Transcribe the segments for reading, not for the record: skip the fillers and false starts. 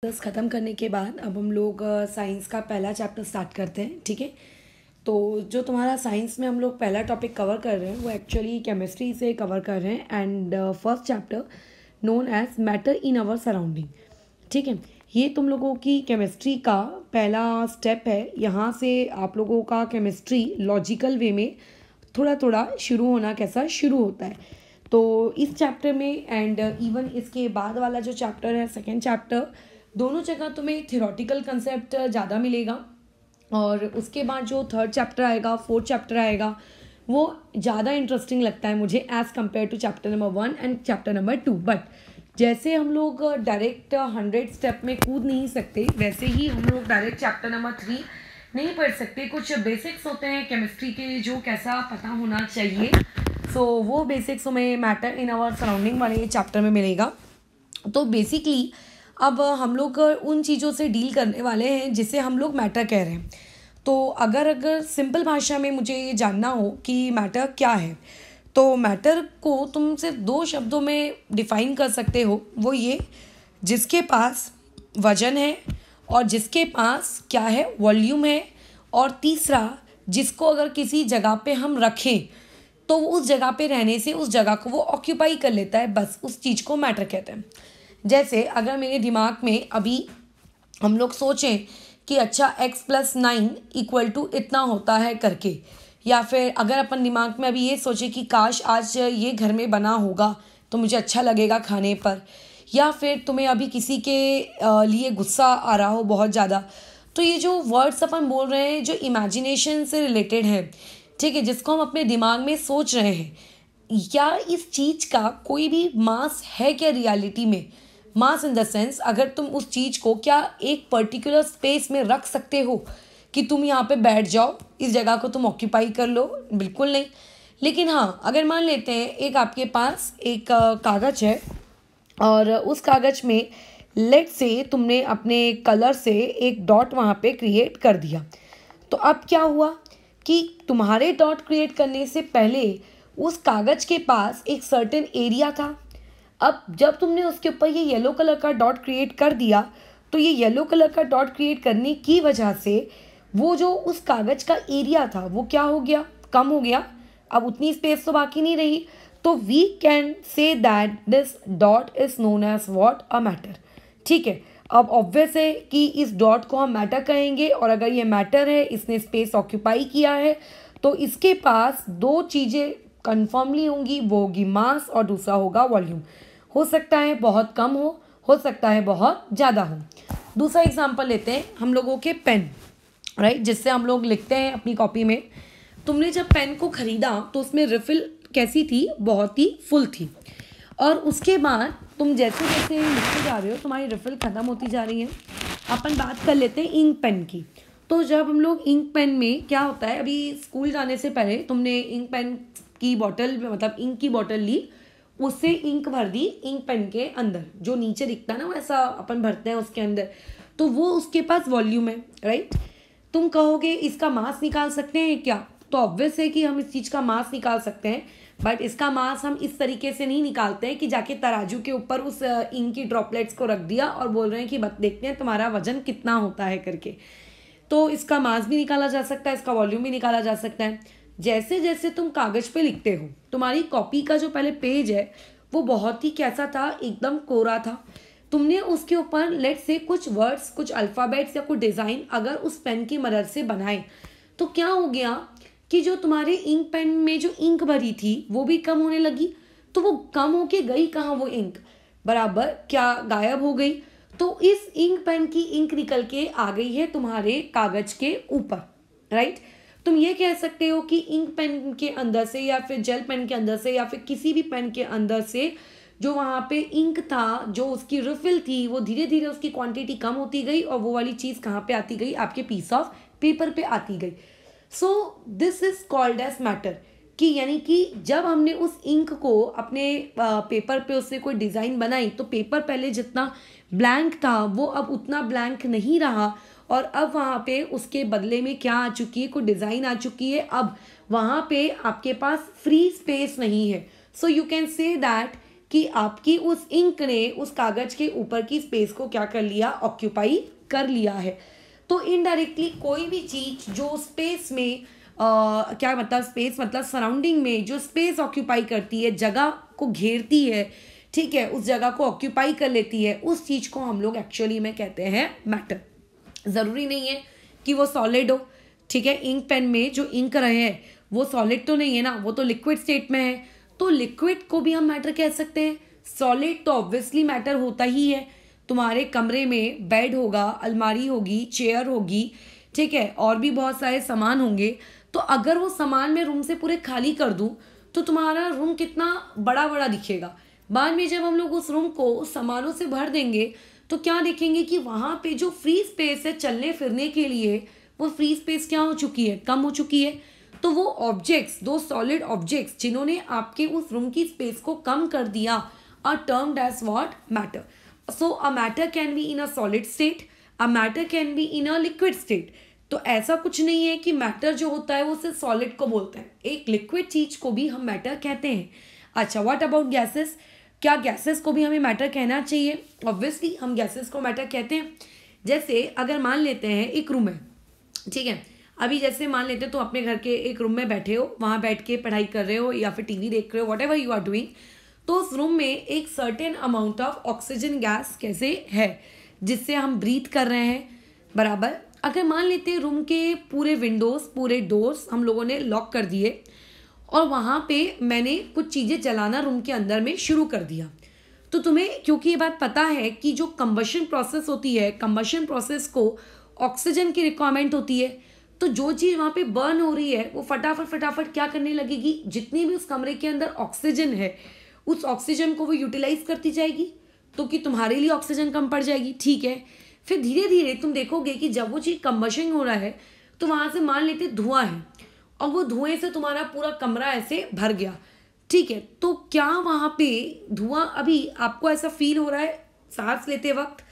दस ख़त्म करने के बाद अब हम लोग साइंस का पहला चैप्टर स्टार्ट करते हैं। ठीक है, तो जो तुम्हारा साइंस में हम लोग पहला टॉपिक कवर कर रहे हैं वो एक्चुअली केमिस्ट्री से कवर कर रहे हैं and first chapter known as matter in our surrounding. ठीक है, ये तुम लोगों की केमिस्ट्री का पहला स्टेप है। यहाँ से आप लोगों का केमिस्ट्री लॉजिकल वे में थोड़ा थोड़ा शुरू होना कैसा शुरू होता है। तो इस चैप्टर में एंड इवन इसके बाद वाला जो चैप्टर है सेकेंड चैप्टर, दोनों जगह तुम्हें थियोरटिकल कंसेप्ट ज़्यादा मिलेगा और उसके बाद जो थर्ड चैप्टर आएगा फोर्थ चैप्टर आएगा वो ज़्यादा इंटरेस्टिंग लगता है मुझे as compare to chapter number 1 and chapter number 2। But जैसे हम लोग डायरेक्ट 100 स्टेप में कूद नहीं सकते वैसे ही हम लोग डायरेक्ट चैप्टर नंबर 3 नहीं पढ़ सकते। कुछ बेसिक्स होते हैं केमिस्ट्री के जो कैसा पता होना चाहिए। सो वो बेसिक्स हमें मैटर इन आवर सराउंडिंग वाले चैप्टर में मिलेगा। तो बेसिकली अब हम लोग उन चीज़ों से डील करने वाले हैं जिसे हम लोग मैटर कह रहे हैं। तो अगर सिंपल भाषा में मुझे ये जानना हो कि मैटर क्या है, तो मैटर को तुम सिर्फ 2 शब्दों में डिफ़ाइन कर सकते हो, वो ये जिसके पास वजन है और जिसके पास क्या है वॉल्यूम है, और तीसरा जिसको अगर किसी जगह पे हम रखें तो उस जगह पे रहने से उस जगह को वो ऑक्यूपाई कर लेता है, बस उस चीज़ को मैटर कहते हैं। जैसे अगर मेरे दिमाग में अभी हम लोग सोचें कि अच्छा x+9 = इतना होता है करके, या फिर अगर अपन दिमाग में अभी ये सोचें कि काश आज ये घर में बना होगा तो मुझे अच्छा लगेगा खाने पर, या फिर तुम्हें अभी किसी के लिए गुस्सा आ रहा हो बहुत ज़्यादा, तो ये जो वर्ड्स अपन बोल रहे हैं जो इमेजिनेशन से रिलेटेड है, ठीक है, जिसको हम अपने दिमाग में सोच रहे हैं, या इस चीज़ का कोई भी मास है क्या रियलिटी में। मास इन द सेंस अगर तुम उस चीज़ को क्या एक पर्टिकुलर स्पेस में रख सकते हो कि तुम यहाँ पे बैठ जाओ, इस जगह को तुम ऑक्यूपाई कर लो, बिल्कुल नहीं। लेकिन हाँ, अगर मान लेते हैं एक आपके पास एक कागज़ है और उस कागज़ में लेट से तुमने अपने कलर से एक डॉट वहाँ पे क्रिएट कर दिया, तो अब क्या हुआ कि तुम्हारे डॉट क्रिएट करने से पहले उस कागज़ के पास एक सर्टेन एरिया था। अब जब तुमने उसके ऊपर ये येलो कलर का डॉट क्रिएट कर दिया तो ये येलो कलर का डॉट क्रिएट करने की वजह से वो जो उस कागज़ का एरिया था वो क्या हो गया, कम हो गया। अब उतनी स्पेस तो बाकी नहीं रही, तो we can say that this dot is known as what, a matter. ठीक है, अब ऑब्वियस है कि इस डॉट को हम मैटर कहेंगे, और अगर ये मैटर है, इसने स्पेस ऑक्यूपाई किया है, तो इसके पास 2 चीज़ें कन्फर्मली होंगी, वो होगी मास और दूसरा होगा वॉल्यूम। हो सकता है बहुत कम हो सकता है बहुत ज़्यादा हो। दूसरा एग्जांपल लेते हैं हम लोगों के पेन, राइट, जिससे हम लोग लिखते हैं अपनी कॉपी में। तुमने जब पेन को ख़रीदा तो उसमें रिफ़िल कैसी थी, बहुत ही फुल थी, और उसके बाद तुम जैसे जैसे लिखते जा रहे हो तुम्हारी रिफ़िल ख़त्म होती जा रही है। अपन बात कर लेते हैं इंक पेन की। तो जब हम लोग इंक पेन में क्या होता है, अभी स्कूल जाने से पहले तुमने इंक पेन की बॉटल मतलब इंक की बॉटल ली, उससे इंक भर दी इंक पेन के अंदर, जो नीचे दिखता है ना वैसा अपन भरते हैं उसके अंदर, तो वो उसके पास वॉल्यूम है, राइट। तुम कहोगे इसका मास निकाल सकते हैं क्या, तो ऑब्वियस है कि हम इस चीज़ का मास निकाल सकते हैं, बट इसका मास हम इस तरीके से नहीं निकालते हैं कि जाके तराजू के ऊपर उस इंक की ड्रॉपलेट्स को रख दिया और बोल रहे हैं कि देखते हैं तुम्हारा वजन कितना होता है करके। तो इसका मास भी निकाला जा सकता है, इसका वॉल्यूम भी निकाला जा सकता है। जैसे जैसे तुम कागज़ पे लिखते हो, तुम्हारी कॉपी का जो पहले पेज है वो बहुत ही कैसा था, एकदम कोरा था। तुमने उसके ऊपर लेट से कुछ वर्ड्स, कुछ अल्फ़ाबेट्स या कुछ डिज़ाइन अगर उस पेन की मदद से बनाए, तो क्या हो गया कि जो तुम्हारे इंक पेन में जो इंक भरी थी वो भी कम होने लगी। तो वो कम होके गई कहाँ, वो इंक बराबर क्या गायब हो गई। तो इस इंक पेन की इंक निकल के आ गई है तुम्हारे कागज़ के ऊपर, राइट। तुम ये कह सकते हो कि इंक पेन के अंदर से या फिर जेल पेन के अंदर से या फिर किसी भी पेन के अंदर से जो वहाँ पे इंक था, जो उसकी रिफिल थी, वो धीरे धीरे उसकी क्वांटिटी कम होती गई और वो वाली चीज़ कहाँ पे आती गई, आपके पीस ऑफ पेपर पे आती गई। So this is called as matter, कि यानी कि जब हमने उस इंक को अपने पेपर पे उससे कोई डिज़ाइन बनाई तो पेपर पहले जितना ब्लैंक था वो अब उतना ब्लैंक नहीं रहा, और अब वहाँ पे उसके बदले में क्या आ चुकी है, कोई डिज़ाइन आ चुकी है। अब वहाँ पे आपके पास फ्री स्पेस नहीं है। So you can say that कि आपकी उस इंक ने उस कागज के ऊपर की स्पेस को क्या कर लिया, ऑक्यूपाई कर लिया है। तो इनडायरेक्टली कोई भी चीज जो स्पेस में क्या मतलब स्पेस मतलब सराउंडिंग में जो स्पेस ऑक्यूपाई करती है, जगह को घेरती है, ठीक है, उस जगह को ऑक्यूपाई कर लेती है, उस चीज को हम लोग एक्चुअली में कहते हैं मैटर। जरूरी नहीं है कि वो सॉलिड हो, ठीक है। इंक पेन में जो इंक रहे हैं वो सॉलिड तो नहीं है ना, वो तो लिक्विड स्टेट में है, तो लिक्विड को भी हम मैटर कह सकते हैं। सॉलिड तो ऑब्वियसली मैटर होता ही है। तुम्हारे कमरे में बेड होगा, अलमारी होगी, चेयर होगी, ठीक है, और भी बहुत सारे सामान होंगे। तो अगर वो सामान मैं रूम से पूरे खाली कर दूं तो तुम्हारा रूम कितना बड़ा बड़ा दिखेगा। बाद में जब हम लोग उस रूम को उस सामानों से भर देंगे तो क्या देखेंगे कि वहां पे जो फ्री स्पेस है चलने फिरने के लिए, वो फ्री स्पेस क्या हो चुकी है, कम हो चुकी है। तो वो ऑब्जेक्ट्स, दो सॉलिड ऑब्जेक्ट्स जिन्होंने आपके उस रूम की स्पेस को कम कर दिया, are termed as what, matter. So a matter can be in a solid state, a matter can be in a liquid state. तो ऐसा कुछ नहीं है कि मैटर जो होता है वो सिर्फ सॉलिड को बोलते हैं, एक लिक्विड चीज को भी हम मैटर कहते हैं। अच्छा, व्हाट अबाउट गैसेस? क्या गैसेस को भी हमें मैटर कहना चाहिए? ऑब्वियसली हम गैसेस को मैटर कहते हैं। जैसे अगर मान लेते हैं एक रूम है, ठीक है, अभी जैसे मान लेते हैं तो अपने घर के एक रूम में बैठे हो, वहां बैठ के पढ़ाई कर रहे हो या फिर टीवी देख रहे हो, whatever you are doing, तो उस रूम में एक certain amount of oxygen gas कैसे है जिससे हम ब्रीथ कर रहे हैं, बराबर। अगर मान लेते हैं रूम के पूरे विंडोज, पूरे डोर्स हम लोगों ने लॉक कर दिए और वहां पे मैंने कुछ चीजें जलाना रूम के अंदर में शुरू कर दिया, तो तुम्हें क्योंकि ये बात पता है कि जो कंबशन प्रोसेस होती है, कंबशन प्रोसेस को ऑक्सीजन की रिक्वायरमेंट होती है, तो जो चीज वहां पे बर्न हो रही है वो फटाफट फटाफट क्या करने लगेगी, जितनी भी उस कमरे के अंदर ऑक्सीजन है उस ऑक्सीजन को वो यूटिलाइज करती जाएगी, तो कि तुम्हारे लिए ऑक्सीजन कम पड़ जाएगी, ठीक है। फिर धीरे धीरे तुम देखोगे कि जब वो चीज कंबशन हो रहा है तो वहां से मान लेते धुआं है और वो धुएं से तुम्हारा पूरा कमरा ऐसे भर गया, ठीक है। तो क्या वहां पे धुआं, अभी आपको ऐसा फील हो रहा है सांस लेते वक्त,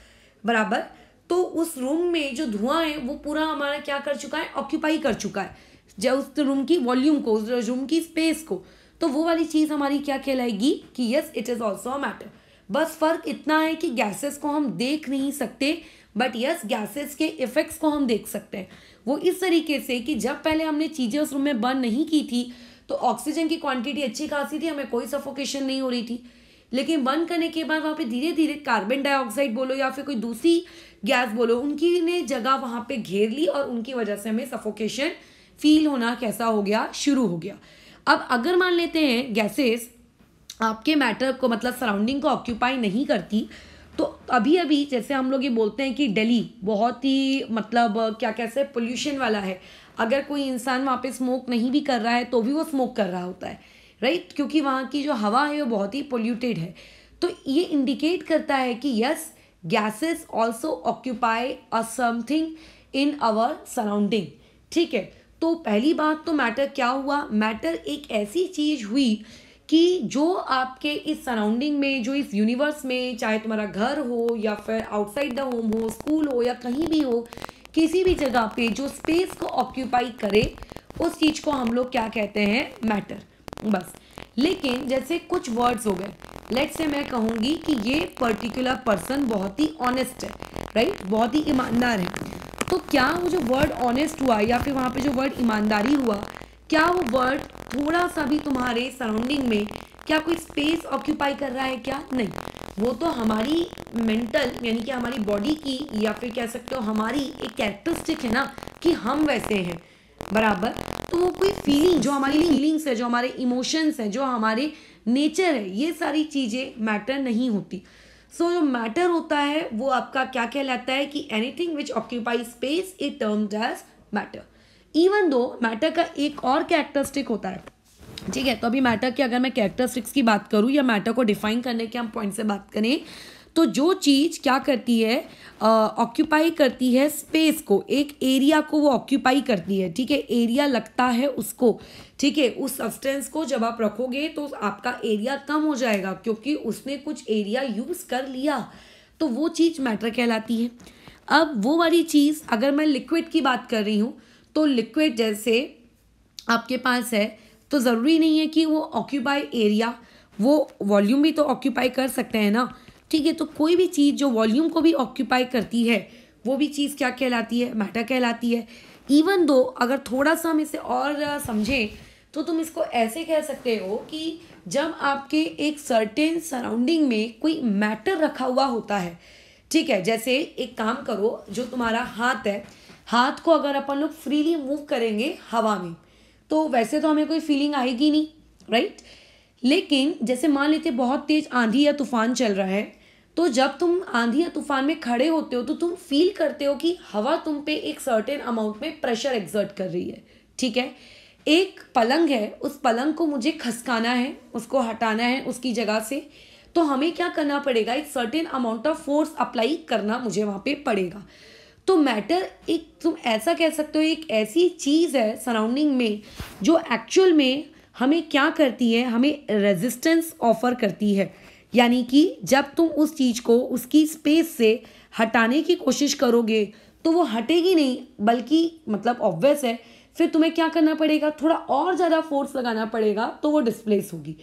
बराबर, तो उस रूम में जो धुआं है वो पूरा हमारा क्या कर चुका है, ऑक्यूपाई कर चुका है जब उस रूम की वॉल्यूम को, उस रूम की स्पेस को। तो वो वाली चीज हमारी क्या कहलाएगी कि yes it is also a matter. बस फर्क इतना है कि गैसेस को हम देख नहीं सकते, बट यस गैसेस के इफेक्ट्स को हम देख सकते हैं। वो इस तरीके से कि जब पहले हमने चीजें उस रूम में बर्न नहीं की थी तो ऑक्सीजन की क्वांटिटी अच्छी खासी थी, हमें कोई सफोकेशन नहीं हो रही थी, लेकिन बंद करने के बाद वहां पे धीरे धीरे कार्बन डाइऑक्साइड बोलो या फिर कोई दूसरी गैस बोलो, उनकी ने जगह वहां पे घेर ली और उनकी वजह से हमें सफोकेशन फील होना कैसा हो गया, शुरू हो गया। अब अगर मान लेते हैं गैसेस आपके मैटर को मतलब सराउंडिंग को ऑक्यूपाई नहीं करती, तो अभी अभी जैसे हम लोग ये बोलते हैं कि दिल्ली बहुत ही मतलब क्या कैसे पोल्यूशन वाला है, अगर कोई इंसान वहाँ पे स्मोक नहीं भी कर रहा है तो भी वो स्मोक कर रहा होता है, राइट, क्योंकि वहाँ की जो हवा है वो बहुत ही पोल्यूटेड है। तो ये इंडिकेट करता है कि yes gases also occupy a something in our surrounding, ठीक है। तो पहली बात तो मैटर क्या हुआ, मैटर एक ऐसी चीज हुई कि जो आपके इस सराउंडिंग में, जो इस यूनिवर्स में, चाहे तुम्हारा घर हो या फिर आउटसाइड द होम हो, स्कूल हो या कहीं भी हो, किसी भी जगह पे जो स्पेस को ऑक्यूपाई करे उस चीज को हम लोग क्या कहते हैं, मैटर, बस। लेकिन जैसे कुछ वर्ड्स हो गए, लेट्स से मैं कहूंगी कि ये पर्टिकुलर पर्सन बहुत ही ऑनेस्ट है, राइट, बहुत ही ईमानदार है, तो क्या वो जो वर्ड ऑनेस्ट हुआ या फिर वहां पे जो वर्ड ईमानदारी हुआ, क्या वो वर्ड थोड़ा सा भी तुम्हारे सराउंडिंग में क्या कोई स्पेस ऑक्यूपाई कर रहा है, क्या नहीं, वो तो हमारी मेंटल यानी कि हमारी बॉडी की या फिर कह सकते हो हमारी एक कैरेक्टरिस्टिक है ना कि हम वैसे हैं, बराबर। तो वो कोई फीलिंग, जो हमारी फीलिंग्स है, जो हमारे इमोशंस है, जो हमारे नेचर है, ये सारी चीजें मैटर नहीं होती। सो जो मैटर होता है वो आपका क्या कहलाता है कि anything which occupy space it termed as matter. Even दो मैटर का एक और कैरेक्टरिस्टिक होता है, ठीक है। तो अभी मैटर की अगर मैं कैरेक्टरिस्टिक्स की बात करूं या मैटर को डिफाइन करने के हम पॉइंट से बात करें, तो जो चीज क्या करती है, ऑक्यूपाई करती है स्पेस को, एक एरिया को वो ऑक्यूपाई करती है, ठीक है, एरिया लगता है उसको, ठीक है। उस सब्सटेंस को जब आप रखोगे तो आपका एरिया कम हो जाएगा क्योंकि उसने कुछ एरिया यूज कर लिया, तो वो चीज मैटर कहलाती है। अब वो वाली चीज अगर मैं लिक्विड की बात कर रही हूँ, तो लिक्विड जैसे आपके पास है तो ज़रूरी नहीं है कि वो ऑक्यूपाई एरिया, वो वॉल्यूम भी तो ऑक्यूपाई कर सकते हैं ना, ठीक है। तो कोई भी चीज़ जो वॉल्यूम को भी ऑक्यूपाई करती है वो भी चीज़ क्या कहलाती है, मैटर कहलाती है। इवन दो अगर थोड़ा सा हम इसे और समझें तो तुम इसको ऐसे कह सकते हो कि जब आपके एक सर्टेन सराउंडिंग में कोई मैटर रखा हुआ होता है, ठीक है। जैसे एक काम करो, जो तुम्हारा हाथ है, हाथ को अगर अपन लोग फ्रीली मूव करेंगे हवा में तो वैसे तो हमें कोई फीलिंग आएगी नहीं, राइट। लेकिन जैसे मान लेते बहुत तेज आंधी या तूफान चल रहा है, तो जब तुम आंधी या तूफान में खड़े होते हो तो तुम फील करते हो कि हवा तुम पे एक सर्टेन अमाउंट में प्रेशर एक्सर्ट कर रही है, ठीक है। एक पलंग है, उस पलंग को मुझे खसकाना है, उसको हटाना है उसकी जगह से, तो हमें क्या करना पड़ेगा, एक certain amount of force apply करना मुझे वहाँ पे पड़ेगा। तो मैटर एक तुम ऐसा कह सकते हो एक ऐसी चीज़ है सराउंडिंग में जो एक्चुअल में हमें क्या करती है, हमें रेजिस्टेंस ऑफर करती है। यानी कि जब तुम उस चीज़ को उसकी स्पेस से हटाने की कोशिश करोगे तो वो हटेगी नहीं, बल्कि मतलब ऑब्वियस है फिर तुम्हें क्या करना पड़ेगा, थोड़ा और ज़्यादा फोर्स लगाना पड़ेगा तो वो डिस्प्लेस होगी,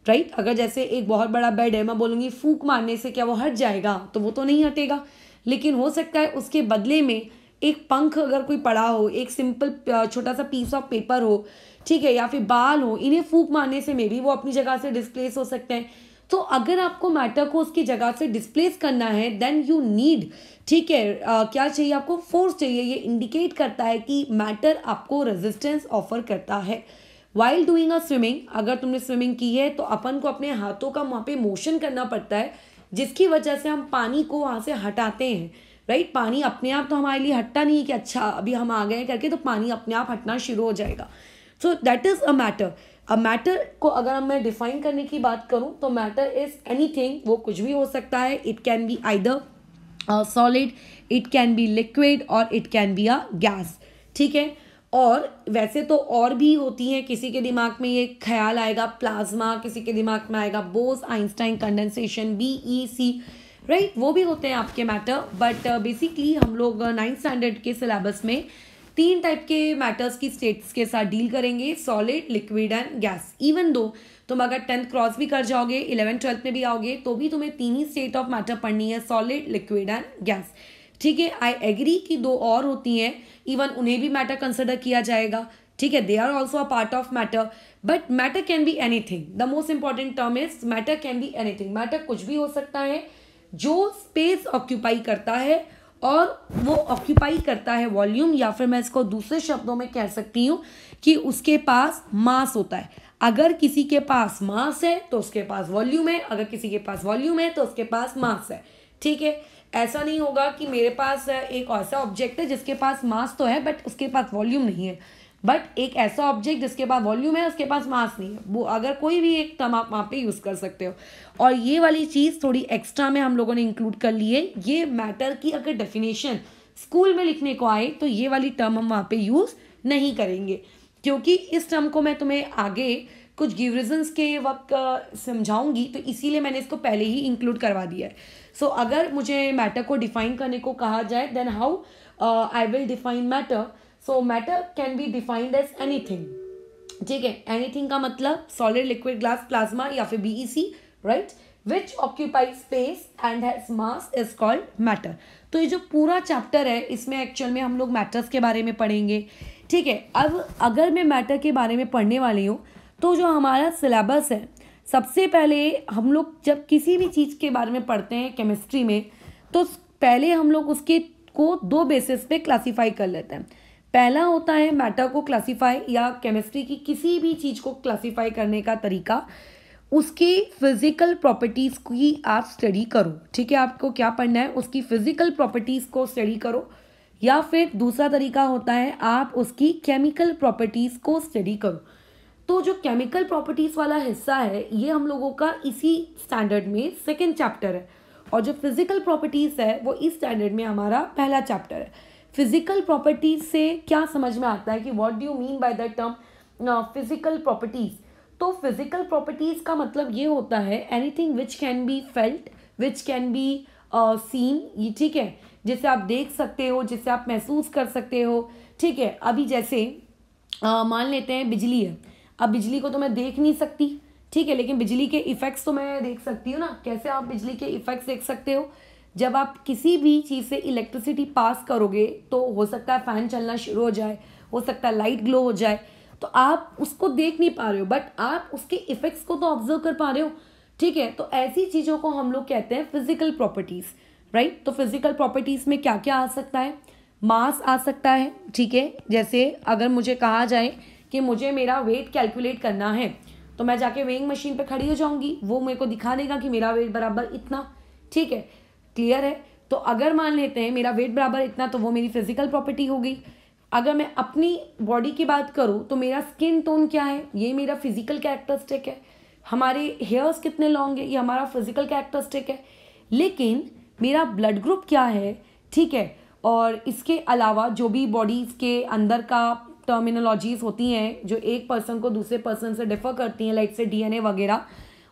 राइट। अगर जैसे एक बहुत बड़ा बेड है, मैं बोलूँगी फूंक मारने से क्या वो हट जाएगा, तो वो तो नहीं हटेगा। लेकिन हो सकता है उसके बदले में एक पंख अगर कोई पड़ा हो, एक सिंपल छोटा सा पीस ऑफ पेपर हो, ठीक है, या फिर बाल हो, इन्हें फूंक मारने से मे भी वो अपनी जगह से डिस्प्लेस हो सकते हैं। तो अगर आपको मैटर को उसकी जगह से डिस्प्लेस करना है देन यू नीड, ठीक है, क्या चाहिए आपको, फोर्स चाहिए। ये इंडिकेट करता है कि मैटर आपको रेजिस्टेंस ऑफर करता है। वाइल डूइंग अ स्विमिंग, अगर तुमने स्विमिंग की है तो अपन को अपने हाथों का वहाँ पे मोशन करना पड़ता है, जिसकी वजह से हम पानी को वहाँ से हटाते हैं, राइट। पानी अपने आप तो हमारे लिए हटता नहीं है कि अच्छा अभी हम आ गए करके तो पानी अपने आप हटना शुरू हो जाएगा। So that is a matter. अब मैटर को अगर मैं डिफाइन करने की बात करूं तो मैटर इज एनीथिंग, वो कुछ भी हो सकता है। It can be either solid, it can be liquid और it can be a gas, ठीक है। और वैसे तो और भी होती हैं, किसी के दिमाग में ये ख्याल आएगा प्लाज्मा, किसी के दिमाग में आएगा Bose Einstein condensation, BEC, right, वो भी होते हैं आपके मैटर। बट बेसिकली हम लोग 9th स्टैंडर्ड के सिलेबस में 3 टाइप के मैटर्स की स्टेट्स के साथ डील करेंगे, solid, liquid and gas. Even though तुम अगर 10th क्रॉस भी कर जाओगे, 11th 12th में भी आओगे, तो भी तुम्हें 3 ही स्टेट ऑफ मैटर पढ़नी है, सॉलिड, लिक्विड एंड गैस, ठीक है। आई एग्री कि 2 और होती हैं, इवन उन्हें भी मैटर कंसिडर किया जाएगा, ठीक है। They are also a part of matter, but matter can be anything. The most important term is matter can be anything. Matter कुछ भी हो सकता है जो स्पेस ऑक्यूपाई करता है, और वो ऑक्यूपाई करता है वॉल्यूम, या फिर मैं इसको दूसरे शब्दों में कह सकती हूँ कि उसके पास मास होता है। अगर किसी के पास मास है तो उसके पास वॉल्यूम है, अगर किसी के पास वॉल्यूम है तो उसके पास मास है, ठीक है। ऐसा नहीं होगा कि मेरे पास एक ऐसा ऑब्जेक्ट है जिसके पास मास तो है बट उसके पास वॉल्यूम नहीं है, बट एक ऐसा ऑब्जेक्ट जिसके पास वॉल्यूम है उसके पास मास नहीं है, वो अगर कोई भी एक टर्म आप वहाँ पे यूज़ कर सकते हो। और ये वाली चीज़ थोड़ी एक्स्ट्रा में हम लोगों ने इंक्लूड कर ली है। ये मैटर की अगर डेफिनेशन स्कूल में लिखने को आए तो ये वाली टर्म हम वहाँ पे यूज़ नहीं करेंगे, क्योंकि इस टर्म को मैं तुम्हें आगे कुछ गिव रीजंस के वक्त समझाऊंगी, तो इसीलिए मैंने इसको पहले ही इंक्लूड करवा दिया है। सो अगर मुझे मैटर को डिफाइन करने को कहा जाए then how I will define matter. So matter can be defined as anything, ठीक है। एनीथिंग का मतलब सॉलिड, लिक्विड, ग्लास, प्लाज्मा या फिर BEC, right, which occupy space and has mass is called matter. तो ये जो पूरा चैप्टर है इसमें एक्चुअल में हम लोग मैटर्स के बारे में पढ़ेंगे, ठीक है। अब अगर मैं मैटर के बारे में पढ़ने वाली हूँ तो जो हमारा सिलेबस है, सबसे पहले हम लोग जब किसी भी चीज़ के बारे में पढ़ते हैं केमिस्ट्री में, तो पहले हम लोग उसके को 2 बेसिस पे क्लासीफाई कर लेते हैं। पहला होता है मैटर को क्लासीफाई, या केमिस्ट्री की किसी भी चीज़ को क्लासीफाई करने का तरीका, उसकी फिजिकल प्रॉपर्टीज़ की आप स्टडी करो, ठीक है। आपको क्या पढ़ना है, उसकी फिजिकल प्रॉपर्टीज़ को स्टडी करो, या फिर दूसरा तरीका होता है आप उसकी केमिकल प्रॉपर्टीज़ को स्टडी करो। तो जो केमिकल प्रॉपर्टीज़ वाला हिस्सा है ये हम लोगों का इसी स्टैंडर्ड में 2nd चैप्टर है, और जो फिजिकल प्रॉपर्टीज़ है वो इस स्टैंडर्ड में हमारा पहला चैप्टर है। फिजिकल प्रॉपर्टीज़ से क्या समझ में आता है कि what do you mean by the term physical properties. तो फिजिकल प्रॉपर्टीज़ का मतलब ये होता है anything which can be felt, which can be seen, ये ठीक है, जिसे आप देख सकते हो, जिसे आप महसूस कर सकते हो, ठीक है। अभी जैसे मान लेते हैं बिजली है, अब बिजली को तो मैं देख नहीं सकती, ठीक है, लेकिन बिजली के इफेक्ट्स तो मैं देख सकती हूँ ना। कैसे आप बिजली के इफेक्ट्स देख सकते हो? जब आप किसी भी चीज़ से इलेक्ट्रिसिटी पास करोगे तो हो सकता है फ़ैन चलना शुरू हो जाए, हो सकता है लाइट ग्लो हो जाए, तो आप उसको देख नहीं पा रहे हो बट आप उसके इफेक्ट्स को तो ऑब्जर्व कर पा रहे हो। ठीक है, तो ऐसी चीज़ों को हम लोग कहते हैं फिजिकल प्रॉपर्टीज़, राइट। तो फिजिकल प्रॉपर्टीज़ में क्या क्या आ सकता है? मास आ सकता है, ठीक है। जैसे अगर मुझे कहा जाए कि मुझे मेरा वेट कैलकुलेट करना है तो मैं जाके वेइंग मशीन पे खड़ी हो जाऊंगी, वो मेरे को दिखा देगा कि मेरा वेट बराबर इतना, ठीक है, क्लियर है। तो अगर मान लेते हैं मेरा वेट बराबर इतना, तो वो मेरी फिजिकल प्रॉपर्टी हो गई। अगर मैं अपनी बॉडी की बात करूँ तो मेरा स्किन टोन क्या है, ये मेरा फिजिकल कैरेक्टरिस्टिक है। हमारे हेयर्स कितने लॉन्ग है, ये हमारा फिजिकल कैरेक्टरिस्टिक है। लेकिन मेरा ब्लड ग्रुप क्या है, ठीक है, और इसके अलावा जो भी बॉडीज़ के अंदर का टर्मिनोलॉजीज होती हैं जो एक पर्सन को दूसरे पर्सन से डिफर करती हैं, लाइक से डीएनए वगैरह,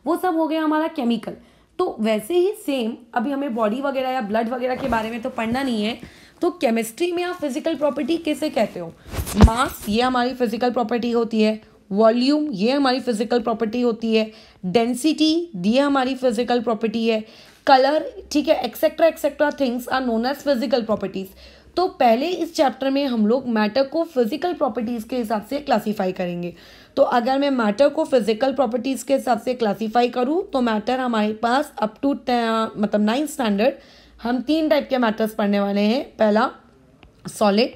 वो सब हो गया हमारा केमिकल। तो वैसे ही सेम अभी हमें बॉडी वगैरह या ब्लड वगैरह के बारे में तो पढ़ना नहीं है, तो केमिस्ट्री में आप फिजिकल प्रॉपर्टी कैसे कहते हो? मास ये हमारी फिजिकल प्रॉपर्टी होती है, वॉल्यूम ये हमारी फिजिकल प्रॉपर्टी होती है, डेंसिटी ये हमारी फिजिकल प्रॉपर्टी है, कलर, ठीक है, etcetera etcetera things are known as physical properties. तो पहले इस चैप्टर में हम लोग मैटर को फिजिकल प्रॉपर्टीज के हिसाब से क्लासीफाई करेंगे। तो अगर मैं मैटर को फिजिकल प्रॉपर्टीज के हिसाब से क्लासीफाई करूँ तो मैटर हमारे पास अप टू मतलब 9th स्टैंडर्ड हम 3 टाइप के मैटर्स पढ़ने वाले हैं। पहला सॉलिड,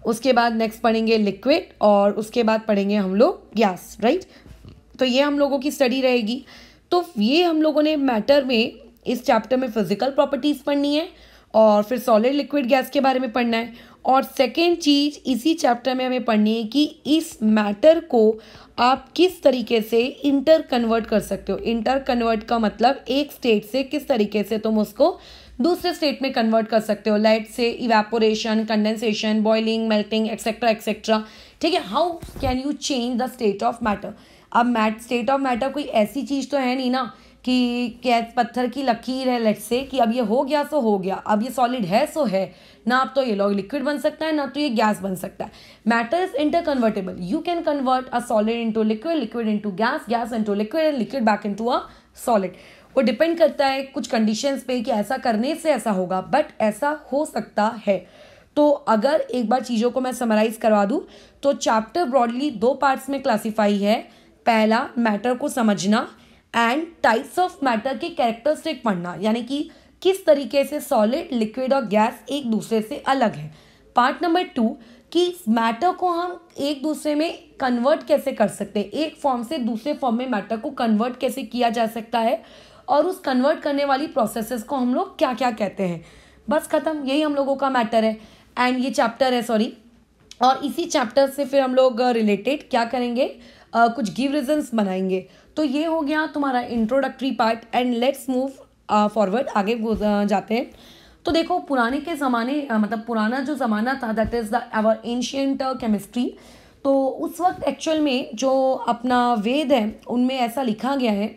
उसके बाद नेक्स्ट पढ़ेंगे लिक्विड, और उसके बाद पढ़ेंगे हम लोग गैस, राइट। तो ये हम लोगों की स्टडी रहेगी। तो ये हम लोगों ने मैटर में इस चैप्टर में फिजिकल प्रॉपर्टीज पढ़नी है, और फिर सॉलिड लिक्विड गैस के बारे में पढ़ना है। और सेकेंड चीज इसी चैप्टर में हमें पढ़नी है कि इस मैटर को आप किस तरीके से इंटर कन्वर्ट कर सकते हो। इंटर कन्वर्ट का मतलब एक स्टेट से किस तरीके से तुम उसको दूसरे स्टेट में कन्वर्ट कर सकते हो, लाइट से evaporation, condensation, boiling, melting, etcetera etcetera, ठीक है। How can you change the state of matter? अब स्टेट ऑफ मैटर कोई ऐसी चीज़ तो है नहीं ना कि क्या पत्थर की लकीर है, लेट्स से कि अब ये हो गया सो हो गया, अब ये सॉलिड है सो है ना, अब तो ये लिक्विड बन सकता है ना तो ये गैस बन सकता है। Matter is inter convertible, you can convert a solid into liquid, liquid into gas, gas into liquid and liquid back into a solid. वो डिपेंड करता है कुछ कंडीशंस पे कि ऐसा करने से ऐसा होगा, बट ऐसा हो सकता है। तो अगर एक बार चीज़ों को मैं समराइज करवा दूँ तो चैप्टर ब्रॉडली 2 पार्ट्स में क्लासीफाई है। पहला मैटर को समझना एंड टाइप्स ऑफ मैटर के कैरेक्टरिस्टिक पढ़ना, यानी कि किस तरीके से सॉलिड, लिक्विड और गैस एक दूसरे से अलग है। पार्ट नंबर 2 कि मैटर को हम एक दूसरे में कन्वर्ट कैसे कर सकते हैं, एक फॉर्म से दूसरे फॉर्म में मैटर को कन्वर्ट कैसे किया जा सकता है, और उस कन्वर्ट करने वाली प्रोसेसेस को हम लोग क्या क्या कहते हैं। बस खत्म, यही हम लोगों का मैटर है एंड ये चैप्टर है, सॉरी। और इसी चैप्टर से फिर हम लोग रिलेटेड क्या करेंगे, कुछ गिव रीजंस बनाएंगे। तो ये हो गया तुम्हारा introductory part and let's move forward, आगे जाते हैं। तो देखो पुराने के ज़माने मतलब पुराना जो ज़माना था, that is the our ancient chemistry. तो उस वक्त एक्चुअल में जो अपना वेद है उनमें ऐसा लिखा गया है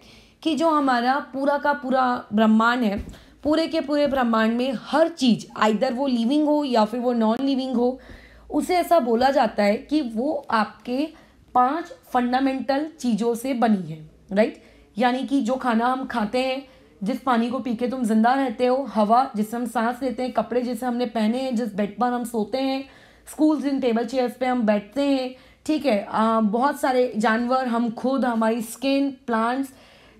कि जो हमारा पूरा का पूरा ब्रह्मांड है, पूरे के पूरे ब्रह्मांड में हर चीज़, आइदर वो लिविंग हो या फिर वो नॉन लिविंग हो, उसे ऐसा बोला जाता है कि वो आपके 5 फंडामेंटल चीज़ों से बनी है, राइट। यानी कि जो खाना हम खाते हैं, जिस पानी को पी के तुम जिंदा रहते हो, हवा जिससे हम सांस लेते हैं, कपड़े जिसे हमने पहने हैं, जिस बेड पर हम सोते हैं, स्कूल जिन टेबल चेयर्स पे हम बैठते हैं, ठीक है, बहुत सारे जानवर, हम खुद, हमारी स्किन, प्लांट्स,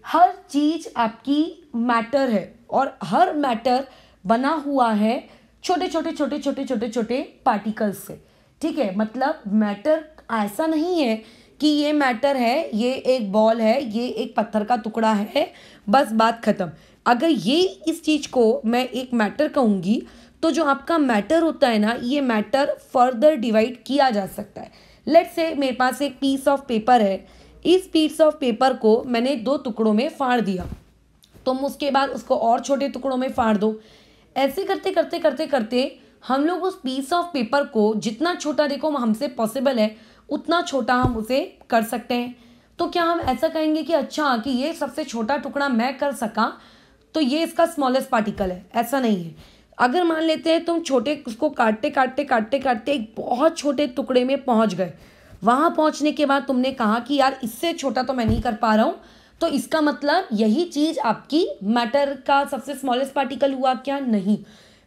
हर चीज़ आपकी मैटर है। और हर मैटर बना हुआ है छोटे छोटे छोटे छोटे छोटे छोटे पार्टिकल्स से, ठीक है। मतलब मैटर ऐसा नहीं है कि ये मैटर है, ये एक बॉल है, ये एक पत्थर का टुकड़ा है, बस बात खत्म। अगर ये इस चीज़ को मैं एक मैटर कहूँगी तो जो आपका मैटर होता है ना, ये मैटर फर्दर डिवाइड किया जा सकता है। लेट्स से मेरे पास एक पीस ऑफ पेपर है, इस पीस ऑफ पेपर को मैंने 2 टुकड़ों में फाड़ दिया, तुम उसके बाद उसको और छोटे टुकड़ों में फाड़ दो। ऐसे करते करते करते करते हम लोग उस पीस ऑफ पेपर को जितना छोटा देखो हमसे पॉसिबल है उतना छोटा हम उसे कर सकते हैं। तो क्या हम ऐसा कहेंगे कि अच्छा कि ये सबसे छोटा टुकड़ा मैं कर सका तो ये इसका स्मॉलेस्ट पार्टिकल है? ऐसा नहीं है। अगर मान लेते हैं तुम छोटे उसको काटते काटते काटते काटते एक बहुत छोटे टुकड़े में पहुंच गए, वहां पहुंचने के बाद तुमने कहा कि यार इससे छोटा तो मैं नहीं कर पा रहा हूँ, तो इसका मतलब यही चीज आपकी मैटर का सबसे स्मॉलेस्ट पार्टिकल हुआ क्या? नहीं,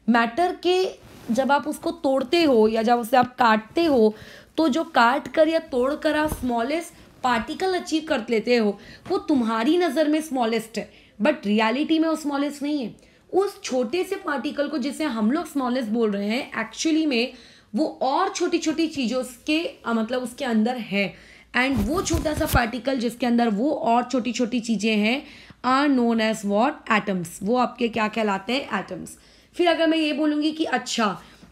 मैटर के जब आप उसको तोड़ते हो या जब उसे आप काटते हो तो जो काट कर या तोड़ कर आप स्मॉलेस्ट पार्टिकल अचीव कर लेते हो वो तुम्हारी नज़र में स्मॉलेस्ट है, बट रियलिटी में वो स्मॉलेस्ट नहीं है। उस छोटे से पार्टिकल को जिसे हम लोग स्मॉलेस्ट बोल रहे हैं एक्चुअली में वो और छोटी छोटी चीज़ों के मतलब उसके अंदर है, एंड वो छोटा सा पार्टिकल जिसके अंदर वो और छोटी छोटी चीज़ें हैं are known as what? Atoms. वो आपके क्या कहलाते हैं? एटम्स। फिर अगर मैं ये बोलूँगी कि अच्छा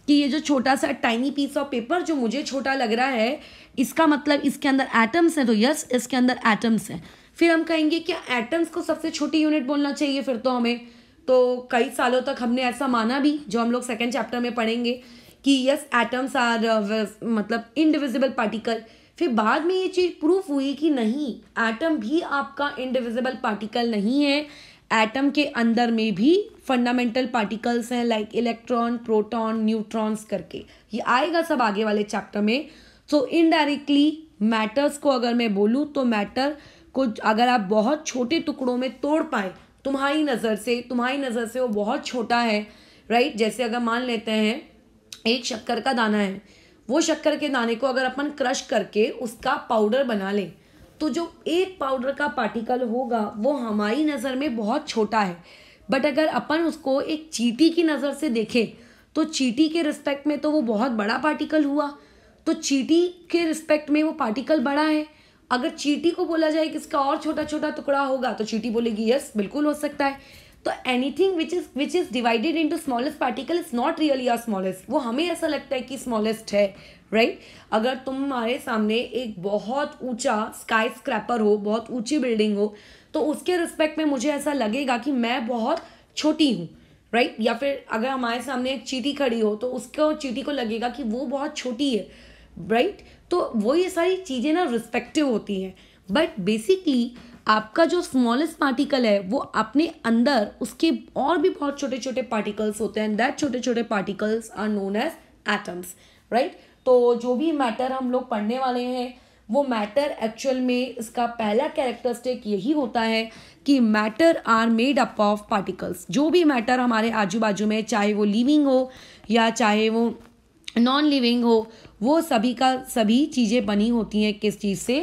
कि ये जो छोटा सा टाइनी पीस ऑफ पेपर जो मुझे छोटा लग रहा है इसका मतलब इसके अंदर एटम्स हैं, तो यस इसके अंदर एटम्स हैं। फिर हम कहेंगे क्या एटम्स को सबसे छोटी यूनिट बोलना चाहिए फिर तो हमें, तो कई सालों तक हमने ऐसा माना भी, जो हम लोग सेकेंड चैप्टर में पढ़ेंगे कि यस एटम्स आर मतलब इनडिविजिबल पार्टिकल। फिर बाद में ये चीज़ प्रूफ हुई कि नहीं, एटम भी आपका इनडिविजिबल पार्टिकल नहीं है, एटम के अंदर में भी फंडामेंटल पार्टिकल्स हैं लाइक इलेक्ट्रॉन, प्रोटॉन, न्यूट्रॉन्स करके, ये आएगा सब आगे वाले चैप्टर में। सो इनडायरेक्टली मैटर्स को अगर मैं बोलूँ तो मैटर को अगर आप बहुत छोटे टुकड़ों में तोड़ पाए तुम्हारी नज़र से वो बहुत छोटा है, राइट। जैसे अगर मान लेते हैं एक शक्कर का दाना है, वो शक्कर के दाने को अगर अपन क्रश करके उसका पाउडर बना लें तो जो एक पाउडर का पार्टिकल होगा वो हमारी नज़र में बहुत छोटा है, बट अगर अपन उसको एक चींटी की नज़र से देखें तो चींटी के रिस्पेक्ट में तो वो बहुत बड़ा पार्टिकल हुआ, तो चींटी के रिस्पेक्ट में वो पार्टिकल बड़ा है। अगर चींटी को बोला जाए कि इसका और छोटा छोटा टुकड़ा होगा तो चींटी बोलेगी यस बिल्कुल हो सकता है। तो anything which is divided into smallest particle is not really a smallest, वो हमें ऐसा लगता है कि स्मॉलेस्ट है, राइट। अगर तुम्हारे सामने एक बहुत ऊंचा स्काई स्क्रैपर हो, बहुत ऊंची बिल्डिंग हो, तो उसके रिस्पेक्ट में मुझे ऐसा लगेगा कि मैं बहुत छोटी हूँ, राइट। या फिर अगर हमारे सामने एक चींटी खड़ी हो तो उसको चींटी को लगेगा कि वो बहुत छोटी है, राइट। तो वो ये सारी चीज़ें ना रिस्पेक्टिव होती हैं, बट बेसिकली आपका जो स्मॉलेस्ट पार्टिकल है वो अपने अंदर उसके और भी बहुत छोटे छोटे पार्टिकल्स होते हैं, दैट छोटे छोटे particles are known as atoms, right. तो जो भी मैटर हम लोग पढ़ने वाले हैं वो मैटर एक्चुअल में इसका पहला कैरेक्टरिस्टिक यही होता है कि matter are made up of particles. जो भी मैटर हमारे आजू बाजू में, चाहे वो लिविंग हो या चाहे वो नॉन लिविंग हो, वो सभी का सभी चीज़ें बनी होती हैं किस चीज़ से?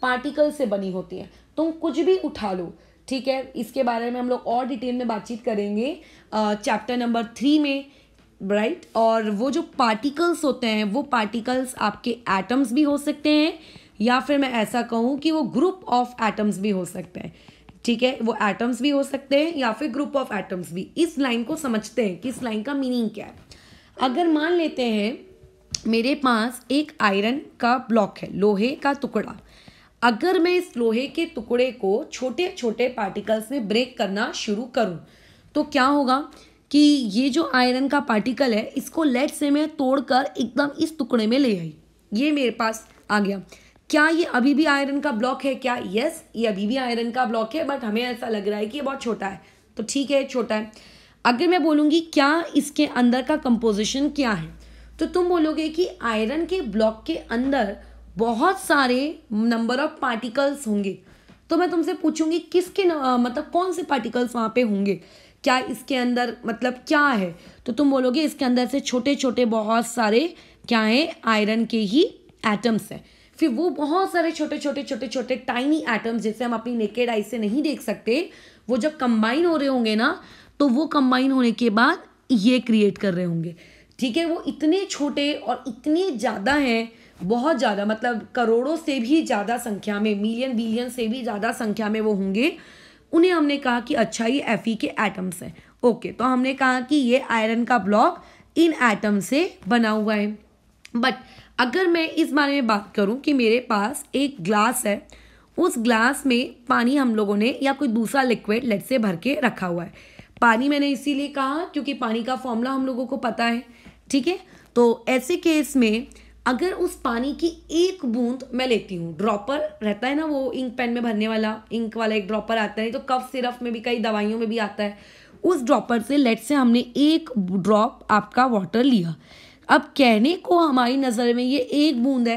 पार्टिकल से बनी होती हैं। तुम कुछ भी उठा लो, ठीक है, इसके बारे में हम लोग और डिटेल में बातचीत करेंगे चैप्टर नंबर 3 में, राइट। और वो जो पार्टिकल्स होते हैं वो पार्टिकल्स आपके एटम्स भी हो सकते हैं, या फिर मैं ऐसा कहूँ कि वो ग्रुप ऑफ एटम्स भी हो सकते हैं, ठीक है। वो एटम्स भी हो सकते हैं या फिर ग्रुप ऑफ एटम्स भी। इस लाइन को समझते हैं कि इस लाइन का मीनिंग क्या है। अगर मान लेते हैं मेरे पास एक आयरन का ब्लॉक है, लोहे का टुकड़ा, अगर मैं इस लोहे के टुकड़े को छोटे छोटे पार्टिकल्स में ब्रेक करना शुरू करूं तो क्या होगा कि ये जो आयरन का पार्टिकल है इसको लेट से मैं तोड़कर एकदम इस टुकड़े में ले आई, ये मेरे पास आ गया। क्या ये अभी भी आयरन का ब्लॉक है? क्या यस, ये अभी भी आयरन का ब्लॉक है, बट हमें ऐसा लग रहा है कि ये बहुत छोटा है, तो ठीक है छोटा है। अगर मैं बोलूँगी क्या इसके अंदर का कंपोजिशन क्या है, तो तुम बोलोगे कि आयरन के ब्लॉक के अंदर बहुत सारे नंबर ऑफ पार्टिकल्स होंगे। तो मैं तुमसे पूछूंगी किसके मतलब कौन से पार्टिकल्स वहाँ पे होंगे, क्या इसके अंदर मतलब क्या है, तो तुम बोलोगे इसके अंदर से छोटे छोटे बहुत सारे क्या हैं? आयरन के ही एटम्स हैं। फिर वो बहुत सारे छोटे छोटे छोटे छोटे टाइनी एटम्स जिसे हम अपनी नेकेड आई से नहीं देख सकते, वो जब कंबाइन हो रहे होंगे ना, तो वो कंबाइन होने के बाद ये क्रिएट कर रहे होंगे, ठीक है। वो इतने छोटे और इतने ज़्यादा हैं, बहुत ज़्यादा, मतलब करोड़ों से भी ज़्यादा संख्या में, मिलियन बिलियन से भी ज़्यादा संख्या में वो होंगे। उन्हें हमने कहा कि अच्छा ये Fe के एटम्स हैं, ओके। तो हमने कहा कि ये आयरन का ब्लॉक इन एटम से बना हुआ है। बट अगर मैं इस बारे में बात करूं कि मेरे पास एक ग्लास है, उस ग्लास में पानी हम लोगों ने या कोई दूसरा लिक्विड लेट से भर के रखा हुआ है। पानी मैंने इसीलिए कहा क्योंकि पानी का फॉर्मूला हम लोगों को पता है, ठीक है। तो ऐसे केस में अगर उस पानी की एक बूंद मैं लेती हूँ, ड्रॉपर रहता है ना वो इंक पेन में भरने वाला, इंक वाला एक ड्रॉपर आता है, तो कफ सिरप में भी, कई दवाइयों में भी आता है। उस ड्रॉपर से लेट से हमने एक ड्रॉप आपका वाटर लिया। अब कहने को हमारी नज़र में ये एक बूंद है,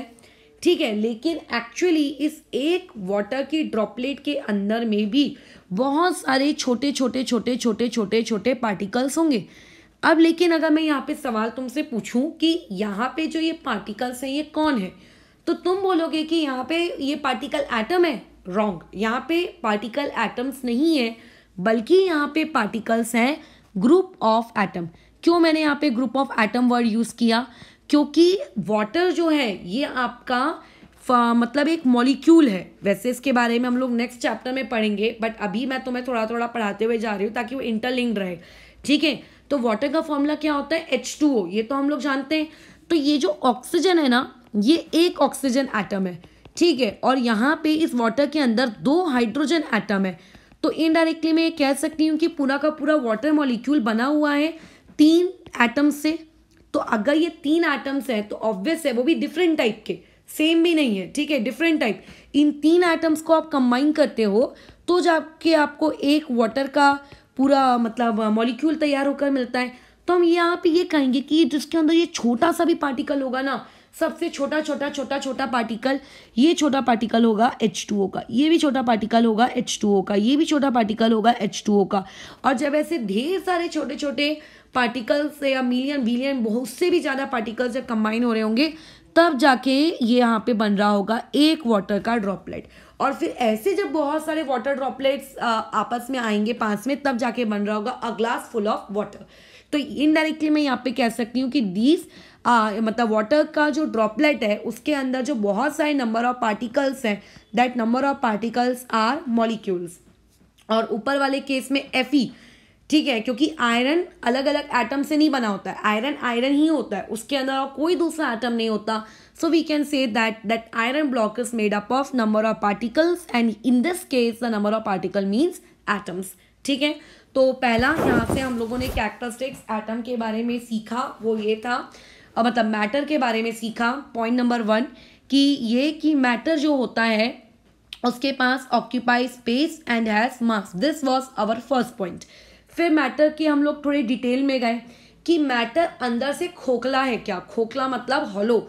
ठीक है, लेकिन एक्चुअली इस एक वाटर की ड्रॉपलेट के अंदर में भी बहुत सारे छोटे छोटे छोटे छोटे छोटे छोटे पार्टिकल्स होंगे। अब लेकिन अगर मैं यहाँ पे सवाल तुमसे पूछूं कि यहाँ पे जो ये पार्टिकल्स हैं ये कौन है, तो तुम बोलोगे कि यहाँ पे ये पार्टिकल एटम है। रॉन्ग, यहाँ पे पार्टिकल एटम्स नहीं है, बल्कि यहाँ पे पार्टिकल्स हैं ग्रुप ऑफ एटम। क्यों मैंने यहाँ पे group of atom word use किया? क्योंकि वाटर जो है ये आपका मतलब एक मॉलिक्यूल है। वैसे इसके बारे में हम लोग नेक्स्ट चैप्टर में पढ़ेंगे, बट अभी मैं तुम्हें थोड़ा थोड़ा पढ़ाते हुए जा रही हूँ ताकि वो इंटरलिंक्ड रहे। ठीक है, तो वाटर का फॉर्मूला क्या होता है? H2O, ये तो हम लोग जानते हैं। तो ये जो ऑक्सीजन है ना, ये एक ऑक्सीजन एटम है। ठीक है, और यहाँ पे इस वाटर के अंदर 2 हाइड्रोजन एटम है। तो इनडायरेक्टली मैं ये कह सकती हूँ कि पूरा का पूरा वाटर मॉलिक्यूल बना हुआ है 3 एटम से। तो अगर ये 3 एटम्स हैं तो ऑब्वियस है वो भी डिफरेंट टाइप के, सेम भी नहीं है। ठीक है, डिफरेंट टाइप। इन 3 एटम्स को आप कंबाइन करते हो तो जाके आपको एक वाटर का पूरा मतलब मॉलिक्यूल तैयार होकर मिलता है। तो हम यहाँ पे ये कहेंगे कि जिसके अंदर ये छोटा सा भी पार्टिकल होगा ना, सबसे छोटा छोटा छोटा छोटा पार्टिकल, ये छोटा पार्टिकल होगा H2O का, ये भी छोटा पार्टिकल होगा H2O का, ये भी छोटा पार्टिकल होगा H2O का। और जब ऐसे ढेर सारे छोटे छोटे पार्टिकल्स या मिलियन बिलियन बहुत से भी ज़्यादा पार्टिकल्स जब कंबाइन हो रहे होंगे, तब जाके ये यहाँ पे बन रहा होगा एक वाटर का ड्रॉपलेट। और फिर ऐसे जब बहुत सारे वाटर ड्रॉपलेट्स आपस में आएंगे पास में, तब जाके बन रहा होगा a glass full of water. तो इनडायरेक्टली मैं यहाँ पे कह सकती हूँ कि दीज मतलब वाटर का जो ड्रॉपलेट है उसके अंदर जो बहुत सारे नंबर ऑफ पार्टिकल्स हैं, that number of particles are molecules. और ऊपर वाले केस में Fe, ठीक है, क्योंकि आयरन अलग अलग एटम से नहीं बना होता है, आयरन आयरन ही होता है, उसके अंदर और कोई दूसरा एटम नहीं होता। So we can say that iron block is made up of number of particles, and in this case the number of particle means atoms. ठीक है, तो पहला यहाँ से हम लोगों ने कैरेक्टरिस्टिक्स एटम के बारे में सीखा, वो ये था, मतलब मैटर के बारे में सीखा। पॉइंट नंबर 1 कि ये कि मैटर जो होता है उसके पास occupy space and has mass. This was our first point. फिर मैटर की हम लोग थोड़ी डिटेल में गए कि मैटर अंदर से खोखला है क्या? खोखला मतलब हॉलो।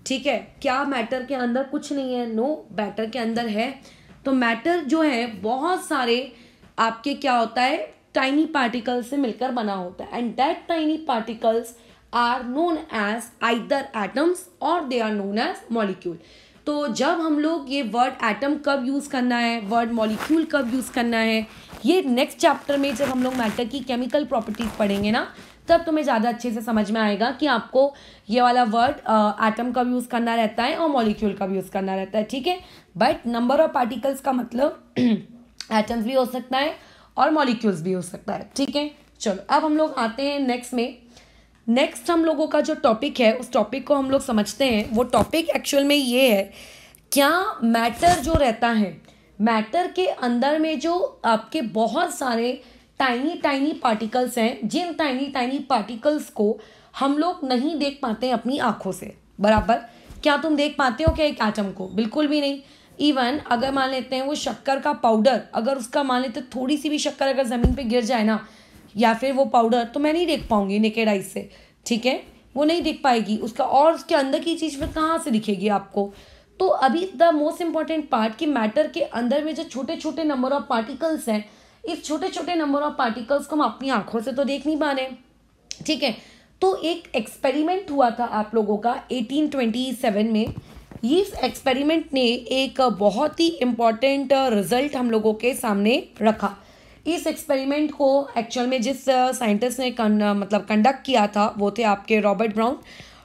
ठीक है, क्या मैटर के अंदर कुछ नहीं है? नो, मैटर के अंदर है। तो मैटर जो है बहुत सारे आपके क्या होता है, टाइनी पार्टिकल्स से मिलकर बना होता है, and that tiny particles are known as either atoms और they are known as molecule. तो जब हम लोग ये वर्ड एटम कब यूज़ करना है, वर्ड मॉलिक्यूल कब यूज़ करना है, ये नेक्स्ट चैप्टर में जब हम लोग मैटर की केमिकल प्रॉपर्टीज पढ़ेंगे ना, तब तुम्हें ज़्यादा अच्छे से समझ में आएगा कि आपको ये वाला वर्ड एटम कब यूज़ करना रहता है और मॉलिक्यूल कब यूज़ करना रहता है। ठीक है, बट नंबर ऑफ पार्टिकल्स का मतलब एटम्स भी हो सकता है और मॉलिक्यूल्स भी हो सकता है। ठीक है, चलो अब हम लोग आते हैं नेक्स्ट में। नेक्स्ट हम लोगों का जो टॉपिक है उस टॉपिक को हम लोग समझते हैं। वो टॉपिक एक्चुअल में ये है, क्या मैटर जो रहता है, मैटर के अंदर में जो आपके बहुत सारे टाइनी टाइनी पार्टिकल्स हैं, जिन टाइनी टाइनी पार्टिकल्स को हम लोग नहीं देख पाते हैं अपनी आंखों से। बराबर, क्या तुम देख पाते हो क्या एक एटम को? बिल्कुल भी नहीं। इवन अगर मान लेते हैं वो शक्कर का पाउडर, अगर उसका मान लेते थोड़ी सी भी शक्कर अगर ज़मीन पे गिर जाए ना, या फिर वो पाउडर, तो मैं नहीं देख पाऊंगी नेकेड आइज से। ठीक है, वो नहीं दिख पाएगी उसका, और उसके अंदर की चीज़ फिर कहाँ से दिखेगी आपको? तो अभी द मोस्ट इंपॉर्टेंट पार्ट कि मैटर के अंदर में जो छोटे छोटे नंबर ऑफ पार्टिकल्स हैं, इस छोटे छोटे नंबर ऑफ पार्टिकल्स को हम अपनी आंखों से तो देख नहीं पा रहे। ठीक है, तो एक एक्सपेरिमेंट हुआ था आप लोगों का 1827 में। इस एक्सपेरिमेंट ने एक बहुत ही इम्पॉर्टेंट रिजल्ट हम लोगों के सामने रखा। इस एक्सपेरिमेंट को एक्चुअल में जिस साइंटिस्ट ने मतलब कंडक्ट किया था वो थे आपके रॉबर्ट ब्राउन।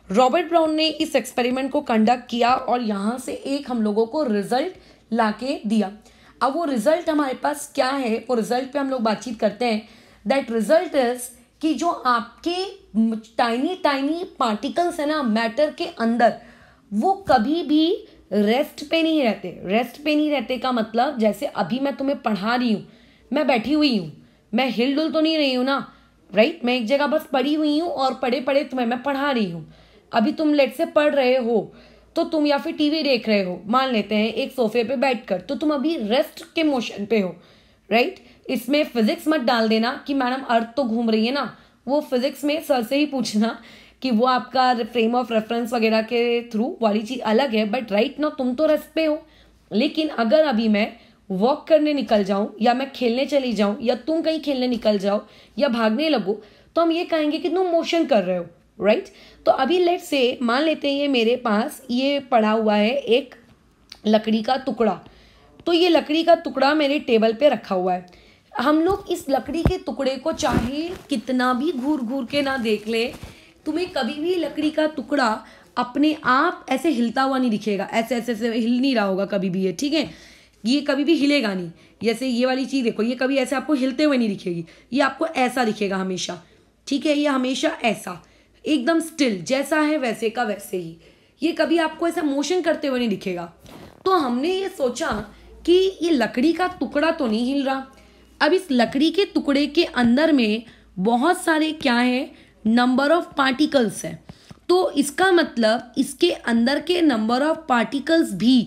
रॉबर्ट ब्राउन ने इस एक्सपेरिमेंट को कंडक्ट किया और यहाँ से एक हम लोगों को रिजल्ट लाके दिया। अब वो रिजल्ट हमारे पास क्या है, वो रिजल्ट पे हम लोग बातचीत करते हैं। दैट रिजल्ट इज कि जो आपके टाइनी टाइनी पार्टिकल्स है ना मैटर के अंदर, वो कभी भी रेस्ट पे नहीं रहते। रेस्ट पे नहीं रहते का मतलब, जैसे अभी मैं तुम्हें पढ़ा रही हूँ, मैं बैठी हुई हूँ, मैं हिल डुल तो नहीं रही हूँ ना, राइट? मैं एक जगह बस पढ़ी हुई हूँ और पढ़े पढ़े तुम्हें मैं पढ़ा रही हूँ। अभी तुम लेट से पढ़ रहे हो तो तुम या फिर टीवी देख रहे हो, मान लेते हैं एक सोफे पे बैठकर, तो तुम अभी रेस्ट के मोशन पे हो, राइट? इसमें फिजिक्स मत डाल देना कि मैडम अर्थ तो घूम रही है ना, वो फिजिक्स में सर से ही पूछना कि वो आपका फ्रेम ऑफ रेफरेंस वगैरह के थ्रू वाली चीज़ अलग है, बट राइट नाउ तुम तो रेस्ट पे हो। लेकिन अगर अभी मैं वॉक करने निकल जाऊं या मैं खेलने चली जाऊं या तुम कहीं खेलने निकल जाओ या भागने लगो, तो हम ये कहेंगे कि तुम मोशन कर रहे हो, राइट। तो अभी लेट्स से मान लेते हैं ये मेरे पास ये पड़ा हुआ है एक लकड़ी का टुकड़ा, तो ये लकड़ी का टुकड़ा मेरे टेबल पे रखा हुआ है। हम लोग इस लकड़ी के टुकड़े को चाहे कितना भी घूर घूर के ना देख ले, तुम्हें कभी भी लकड़ी का टुकड़ा अपने आप ऐसे हिलता हुआ नहीं दिखेगा, ऐसे ऐसे ऐसे हिल नहीं रहा होगा कभी भी ये, ठीक है। ये कभी भी हिलेगा नहीं। जैसे ये वाली चीज़ देखो, ये कभी ऐसे आपको हिलते हुए नहीं दिखेगी, ये आपको ऐसा दिखेगा हमेशा, ठीक है। ये हमेशा ऐसा एकदम स्टिल, जैसा है वैसे का वैसे ही, ये कभी आपको ऐसा मोशन करते हुए नहीं दिखेगा। तो हमने ये सोचा कि ये लकड़ी का टुकड़ा तो नहीं हिल रहा। अब इस लकड़ी के टुकड़े के अंदर में बहुत सारे क्या है, नंबर ऑफ पार्टिकल्स है। तो इसका मतलब इसके अंदर के नंबर ऑफ पार्टिकल्स भी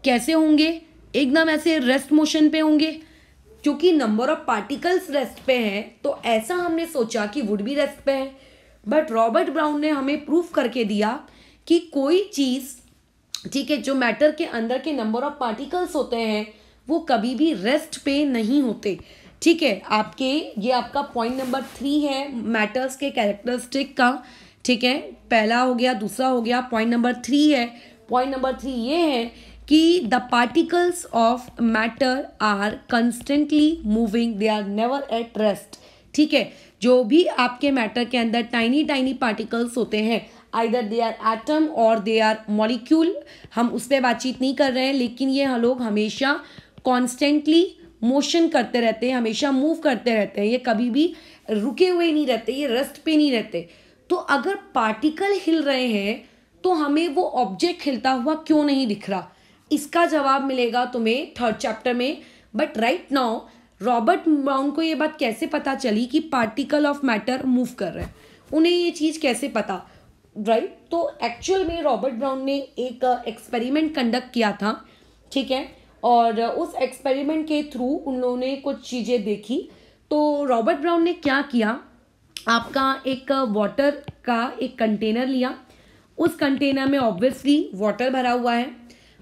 कैसे होंगे, एकदम ऐसे रेस्ट मोशन पे होंगे। क्योंकि नंबर ऑफ पार्टिकल्स रेस्ट पे है, तो ऐसा हमने सोचा कि वुड भी रेस्ट पे है। बट रॉबर्ट ब्राउन ने हमें प्रूफ करके दिया कि कोई चीज़, ठीक है, जो मैटर के अंदर के नंबर ऑफ पार्टिकल्स होते हैं वो कभी भी रेस्ट पे नहीं होते, ठीक है। आपके ये आपका पॉइंट नंबर 3 है मैटर्स के कैरेक्टरिस्टिक का, ठीक है। पहला हो गया, दूसरा हो गया, पॉइंट नंबर 3 है। पॉइंट नंबर 3 ये है कि the particles of matter are constantly moving, they are never at rest, ठीक है। जो भी आपके मैटर के अंदर टाइनी टाइनी पार्टिकल्स होते हैं, आइदर दे आर एटम और दे आर मॉलिक्यूल, हम उस पर बातचीत नहीं कर रहे हैं, लेकिन ये हम लोग हमेशा कॉन्स्टेंटली मोशन करते रहते हैं, हमेशा मूव करते रहते हैं, ये कभी भी रुके हुए नहीं रहते, ये रेस्ट पे नहीं रहते। तो अगर पार्टिकल हिल रहे हैं तो हमें वो ऑब्जेक्ट हिलता हुआ क्यों नहीं दिख रहा, इसका जवाब मिलेगा तुम्हें 3rd चैप्टर में। But right now Robert brown को ये बात कैसे पता चली कि पार्टिकल ऑफ मैटर मूव कर रहे हैं, उन्हें ये चीज़ कैसे पता, राइट। तो एक्चुअल में रॉबर्ट ब्राउन ने एक एक्सपेरिमेंट कंडक्ट किया था, ठीक है, और उस एक्सपेरिमेंट के थ्रू उन्होंने कुछ चीज़ें देखी। तो रॉबर्ट ब्राउन ने क्या किया, आपका एक वाटर का एक कंटेनर लिया, उस कंटेनर में ऑब्वियसली वाटर भरा हुआ है।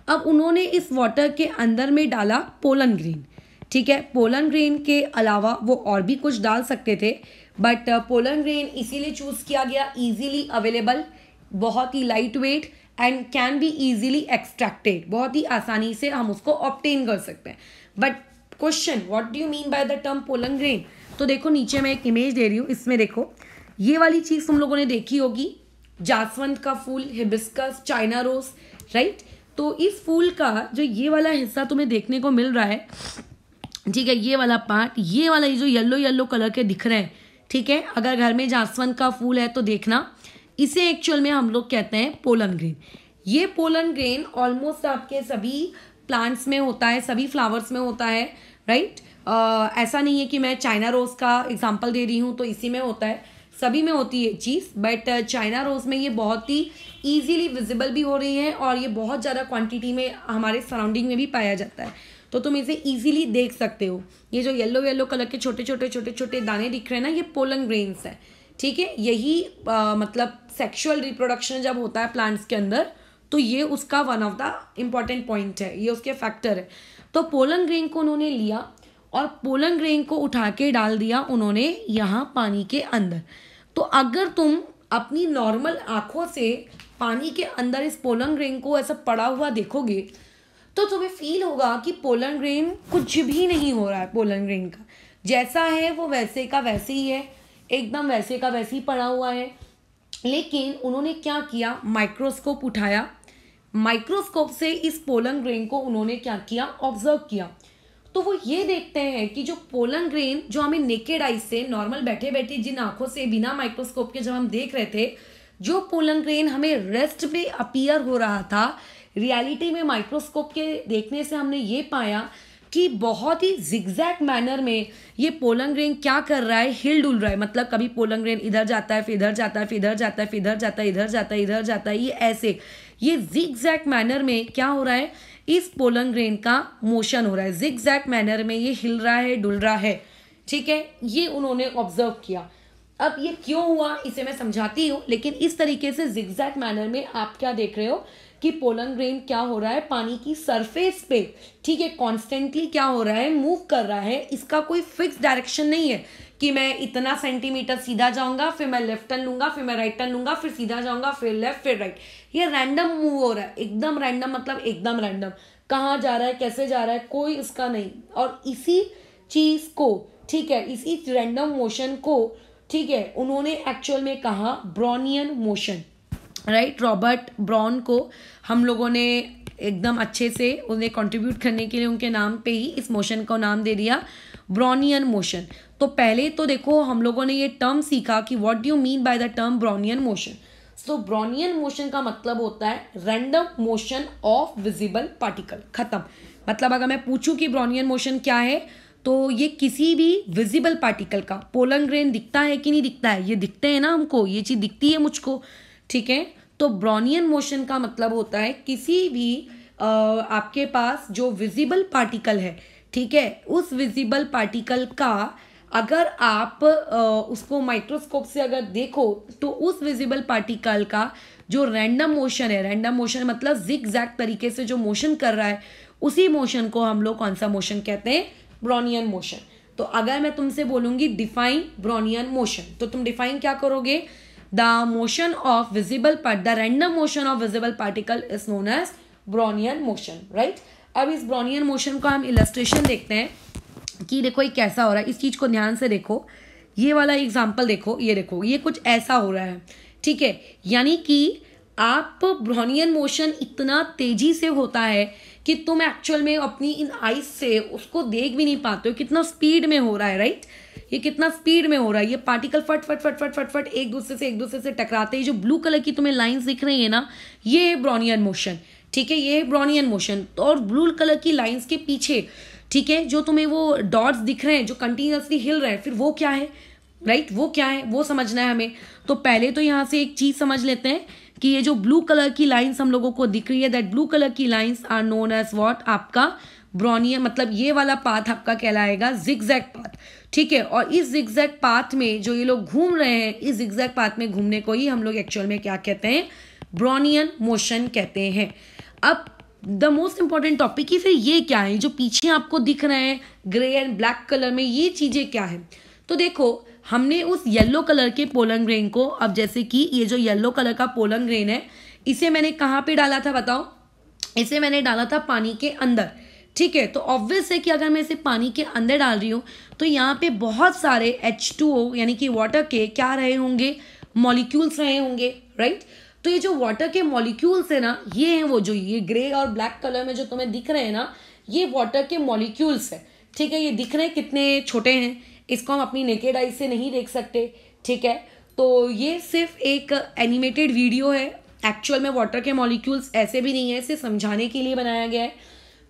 अब उन्होंने इस वाटर के अंदर में डाला पोलन ग्रेन, ठीक है। पोलन ग्रेन के अलावा वो और भी कुछ डाल सकते थे, बट पोलन ग्रेन इसीलिए चूज़ किया गया, इजीली अवेलेबल, बहुत ही light weight and can be easily extracted, बहुत ही आसानी से हम उसको ऑब्टेन कर सकते हैं। But question, what do you mean by the term pollen grain. तो देखो नीचे मैं एक इमेज दे रही हूँ, इसमें देखो ये वाली चीज़ तुम लोगों ने देखी होगी, जासवंत का फूल, हिबिस्कस, चाइना रोज, राइट। तो इस फूल का जो ये वाला हिस्सा तुम्हें देखने को मिल रहा है, ठीक है, ये वाला पार्ट, ये वाला ये जो येलो येलो कलर के दिख रहे हैं, ठीक है, अगर घर में जासवंत का फूल है तो देखना, इसे एक्चुअल में हम लोग कहते हैं पोलन ग्रेन। ये पोलन ग्रेन ऑलमोस्ट आपके सभी प्लांट्स में होता है, सभी फ्लावर्स में होता है, राइट। ऐसा नहीं है कि मैं चाइना रोज का एग्जांपल दे रही हूँ तो इसी में होता है, सभी में होती है चीज़, बट चाइना रोज में ये बहुत ही ईजीली विजिबल भी हो रही है और ये बहुत ज़्यादा क्वांटिटी में हमारे सराउंडिंग में भी पाया जाता है, तो तुम इसे ईजिली देख सकते हो। ये जो येलो येलो कलर के छोटे छोटे छोटे छोटे दाने दिख रहे हैं ना, ये पोलन ग्रेन्स है, ठीक है। यही मतलब सेक्सुअल रिप्रोडक्शन जब होता है प्लांट्स के अंदर, तो ये उसका one of the important point है, ये उसके फैक्टर है। तो पोलन ग्रेन को उन्होंने लिया और पोलन ग्रेन को उठा के डाल दिया उन्होंने यहाँ पानी के अंदर। तो अगर तुम अपनी नॉर्मल आँखों से पानी के अंदर इस पोलन ग्रेन को ऐसा पड़ा हुआ देखोगे तो तुम्हें फील होगा कि पोलन ग्रेन कुछ भी नहीं हो रहा है, पोलन ग्रेन का जैसा है वो वैसे का वैसे ही है, एकदम वैसे का वैसे ही पड़ा हुआ है। लेकिन उन्होंने क्या किया, माइक्रोस्कोप उठाया, माइक्रोस्कोप से इस पोलन ग्रेन को उन्होंने क्या किया, ऑब्जर्व किया। तो वो ये देखते हैं कि जो पोलन ग्रेन जो हमें नेकेड आई से नॉर्मल बैठे बैठे जिन आंखों से बिना माइक्रोस्कोप के जब हम देख रहे थे, जो पोलन ग्रेन हमें रेस्ट पे अपीयर हो रहा था, रियलिटी में माइक्रोस्कोप के देखने से हमने ये पाया कि बहुत ही जिगजैग मैनर में ये पोलन ग्रेन क्या कर रहा है, हिल डुल रहा है। मतलब कभी पोलन ग्रेन इधर जाता है, फिर इधर जाता है, फिर इधर जाता है, फिर इधर जाता है, इधर जाता है, इधर जाता है, ये ऐसे ये जिगजैग मैनर में क्या हो रहा है, इस पोलन ग्रेन का मोशन हो रहा है, जिगजैग मैनर में ये हिल रहा है, डुल रहा है, ठीक है। ये उन्होंने ऑब्जर्व किया। अब ये क्यों हुआ इसे मैं समझाती हूँ, लेकिन इस तरीके से जिगजैग मैनर में आप क्या देख रहे हो कि पोलन ग्रेन क्या हो रहा है, पानी की सरफेस पे, ठीक है, कॉन्स्टेंटली क्या हो रहा है, मूव कर रहा है। इसका कोई फिक्स डायरेक्शन नहीं है कि मैं इतना सेंटीमीटर सीधा जाऊंगा, फिर मैं लेफ्ट टर्न लूंगा, फिर मैं राइट टर्न लूंगा, फिर सीधा जाऊंगा, फिर लेफ्ट, फिर राइट। ये रैंडम मूव हो रहा है, एकदम रैंडम, मतलब एकदम रैंडम, कहाँ जा रहा है, कैसे जा रहा है, कोई इसका नहीं। और इसी चीज को, ठीक है, इसी रैंडम मोशन को, ठीक है, उन्होंने एक्चुअल में कहा Brownian motion, right. Robert brown को हम लोगों ने एकदम अच्छे से उन्हें कंट्रीब्यूट करने के लिए उनके नाम पे ही इस मोशन को नाम दे दिया ब्रॉनियन मोशन। तो पहले तो देखो हम लोगों ने ये टर्म सीखा कि what do you mean by the term Brownian motion. So Brownian motion का मतलब होता है random motion of visible particle, खत्म। मतलब अगर मैं पूछूं कि ब्रॉनियन मोशन क्या है, तो ये किसी भी विजिबल पार्टिकल का, पोलन ग्रेन दिखता है कि नहीं दिखता है, ये दिखते हैं ना हमको, ये चीज दिखती है मुझको, ठीक है। तो ब्रॉनियन मोशन का मतलब होता है किसी भी आपके पास जो विजिबल पार्टिकल है, ठीक है, उस विजिबल पार्टिकल का अगर आप उसको माइक्रोस्कोप से अगर देखो तो उस विजिबल पार्टिकल का जो रैंडम मोशन है, रैंडम मोशन मतलब जिग-जैग तरीके से जो मोशन कर रहा है, उसी मोशन को हम लोग कौन सा मोशन कहते हैं, ब्रॉनियन मोशन। तो अगर मैं तुमसे बोलूंगी डिफाइन ब्रॉनियन मोशन, तो तुम डिफाइन क्या करोगे, the motion of visible part, the random motion of visible particle is known as Brownian motion, right. अब इस ब्रॉनियन मोशन को हम इलस्ट्रेशन देखते हैं कि देखो ये कैसा हो रहा है। इस चीज को ध्यान से देखो, ये वाला एग्जाम्पल देखो, ये देखो, ये कुछ ऐसा हो रहा है, ठीक है। यानी कि आप ब्रॉनियन मोशन इतना तेजी से होता है कि तुम एक्चुअल में अपनी इन आईज से उसको देख भी नहीं पाते हो, कितना स्पीड में हो रहा है, राइट। ये कितना स्पीड में हो रहा है, ये पार्टिकल फट फट फट फट फट फट एक दूसरे से टकराते हैं। जो ब्लू कलर की तुम्हें लाइंस दिख रही है ना, ये है ब्रॉनियन मोशन, ठीक है, ये है ब्रॉनियन मोशन। और ब्लू कलर की लाइंस के पीछे, ठीक है, जो तुम्हें वो डॉट्स दिख रहे हैं जो कंटिन्यूअसली हिल रहे हैं, फिर वो क्या है, राइट, वो क्या है, वो समझना है हमें। तो पहले तो यहाँ से एक चीज समझ लेते हैं कि ये जो ब्लू कलर की लाइंस हम लोगों को दिख रही है, दैट ब्लू कलर की lines are known as what, आपका ब्रॉनियन, मतलब ये वाला पाथ आपका कहलाएगा जिगजैग पाथ, ठीक है। और इस जिगजैग पाथ में जो ये लोग घूम रहे हैं, इस जिगजैग पाथ में घूमने को ही हम लोग एक्चुअल में क्या कहते हैं, ब्रॉनियन मोशन कहते हैं। अब द मोस्ट इंपॉर्टेंट टॉपिक की फिर ये क्या है, जो पीछे आपको दिख रहे हैं ग्रे एंड ब्लैक कलर में, ये चीजें क्या है। तो देखो हमने उस येलो कलर के पोलन ग्रेन को, अब जैसे कि ये जो येलो कलर का पोलन ग्रेन है, इसे मैंने कहाँ पे डाला था बताओ, इसे मैंने डाला था पानी के अंदर, ठीक है। तो ऑब्वियस है कि अगर मैं इसे पानी के अंदर डाल रही हूँ तो यहाँ पे बहुत सारे H2O यानी कि वाटर के क्या रहे होंगे, मॉलिक्यूल्स रहे होंगे, राइट। तो ये जो वाटर के मॉलिक्यूल्स है ना, ये हैं वो जो ये ग्रे और ब्लैक कलर में जो तुम्हें दिख रहे हैं ना, ये वाटर के मॉलिक्यूल्स है, ठीक है। ये दिख रहे हैं कितने छोटे हैं, इसको हम अपनी नेकेड आई से नहीं देख सकते, ठीक है। तो ये सिर्फ एक एनिमेटेड वीडियो है, एक्चुअल में वाटर के मॉलिक्यूल्स ऐसे भी नहीं है, इसे समझाने के लिए बनाया गया है।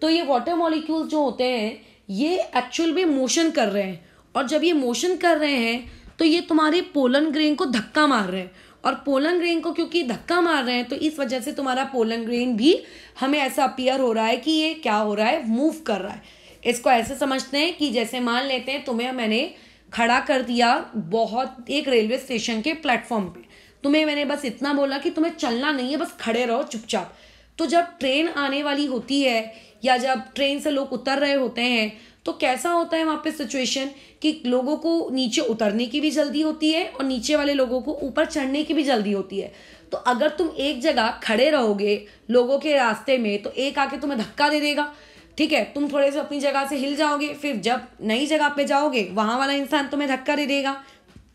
तो ये वाटर मॉलिक्यूल्स जो होते हैं ये एक्चुअल में मोशन कर रहे हैं, और जब ये मोशन कर रहे हैं तो ये तुम्हारे पोलन ग्रेन को धक्का मार रहे हैं, और पोलन ग्रेन को क्योंकि धक्का मार रहे हैं तो इस वजह से तुम्हारा पोलन ग्रेन भी हमें ऐसा अपीयर हो रहा है कि ये क्या हो रहा है, मूव कर रहा है। इसको ऐसे समझते हैं कि जैसे मान लेते हैं तुम्हें मैंने खड़ा कर दिया बहुत एक रेलवे स्टेशन के प्लेटफॉर्म पे, तुम्हें मैंने बस इतना बोला कि तुम्हें चलना नहीं है, बस खड़े रहो चुपचाप। तो जब ट्रेन आने वाली होती है या जब ट्रेन से लोग उतर रहे होते हैं तो कैसा होता है वहाँ पे सिचुएशन कि लोगों को नीचे उतरने की भी जल्दी होती है और नीचे वाले लोगों को ऊपर चढ़ने की भी जल्दी होती है। तो अगर तुम एक जगह खड़े रहोगे लोगों के रास्ते में तो एक आके तुम्हें धक्का दे देगा, ठीक है। तुम थोड़े से अपनी जगह से हिल जाओगे, फिर जब नई जगह पे जाओगे वहां वाला इंसान तुम्हें धक्का दे देगा,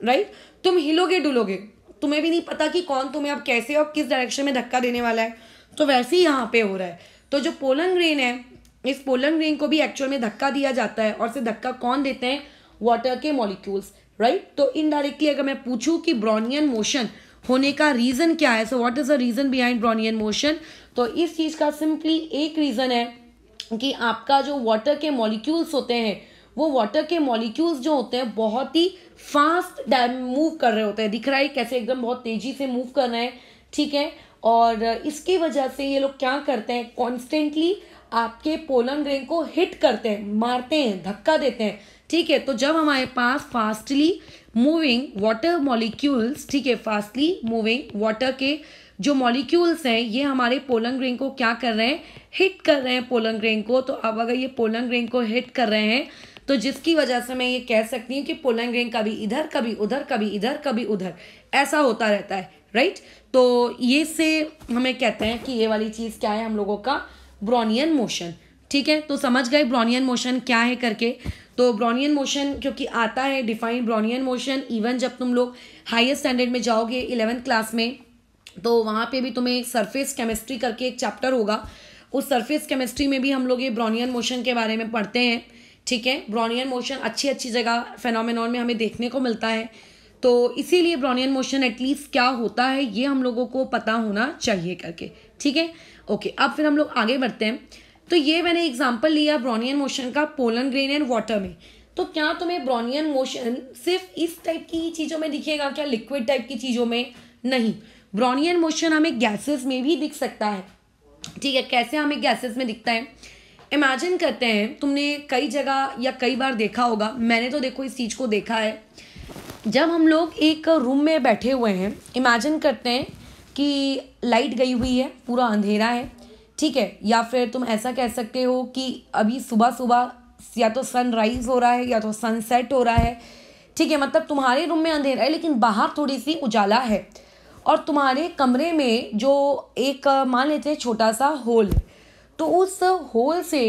राइट। तुम हिलोगे डुलोगे, तुम्हें भी नहीं पता कि कौन तुम्हें अब कैसे और किस डायरेक्शन में धक्का देने वाला है। तो वैसे ही यहाँ पे हो रहा है। तो जो पोलन ग्रेन है, इस पोलन ग्रेन को भी एक्चुअल में धक्का दिया जाता है, और से धक्का कौन देते हैं, वाटर के मॉलिक्यूल्स, राइट। तो इनडायरेक्टली अगर मैं पूछूं कि ब्रॉनियन मोशन होने का रीजन क्या है, so what is the reason behind Brownian motion, तो इस चीज का सिंपली एक रीजन है कि आपका जो वाटर के मॉलिक्यूल्स होते हैं, वो वाटर के मॉलिक्यूल्स जो होते हैं बहुत ही फास्ट मूव कर रहे होते हैं, दिख रहा है कैसे एकदम बहुत तेजी से मूव कर रहे हैं, ठीक है। और इसकी वजह से ये लोग क्या करते हैं, कॉन्स्टेंटली आपके पोलन ग्रेन को हिट करते हैं, मारते हैं, धक्का देते हैं, ठीक है। तो जब हमारे पास फास्टली मूविंग वाटर मॉलिक्यूल्स, ठीक है, फास्टली मूविंग वाटर के जो मॉलिक्यूल्स हैं ये हमारे पोलन ग्रेन को क्या कर रहे हैं, हिट कर रहे हैं पोलन ग्रेन को। तो अब अगर ये पोलन ग्रेन को हिट कर रहे हैं तो जिसकी वजह से मैं ये कह सकती हूँ कि पोलन ग्रेन कभी इधर कभी उधर कभी इधर कभी उधर ऐसा होता रहता है, राइट। तो ये से हमें कहते हैं कि ये वाली चीज़ क्या है हम लोगों का, ब्रोनियन मोशन, ठीक है। तो समझ गए ब्रोनियन मोशन क्या है करके। तो ब्रोनियन मोशन क्योंकि आता है डिफाइन ब्रोनियन मोशन, इवन जब तुम लोग हाईएस्ट स्टैंडर्ड में जाओगे 11th क्लास में तो वहाँ पे भी तुम्हें सरफेस केमिस्ट्री करके एक चैप्टर होगा, उस सरफेस केमिस्ट्री में भी हम लोग ये ब्रोनियन मोशन के बारे में पढ़ते हैं, ठीक है। ब्रोनियन मोशन अच्छी अच्छी जगह फेनोमेनॉन में हमें देखने को मिलता है, तो इसीलिए ब्रोनियन मोशन एटलीस्ट क्या होता है ये हम लोगों को पता होना चाहिए करके, ठीक है। ओके, अब फिर हम लोग आगे बढ़ते हैं। तो ये मैंने एग्जांपल लिया ब्रोनियन मोशन का पोलन ग्रेन एंड वाटर में। तो क्या तुम्हें ब्रोनियन मोशन सिर्फ इस टाइप की चीज़ों में दिखेगा क्या, लिक्विड टाइप की चीज़ों में? नहीं, ब्रोनियन मोशन हमें गैसेस में भी दिख सकता है, ठीक है। कैसे हमें गैसेस में दिखता है, इमेजिन करते हैं, तुमने कई जगह या कई बार देखा होगा, मैंने तो देखो इस चीज़ को देखा है, जब हम लोग एक रूम में बैठे हुए हैं, इमेजिन करते हैं कि लाइट गई हुई है, पूरा अंधेरा है, ठीक है, या फिर तुम ऐसा कह सकते हो कि अभी सुबह सुबह या तो सनराइज हो रहा है या तो सनसेट हो रहा है, ठीक है। मतलब तुम्हारे रूम में अंधेरा है लेकिन बाहर थोड़ी सी उजाला है, और तुम्हारे कमरे में जो एक मान लेते हैं छोटा सा होल है, तो उस होल से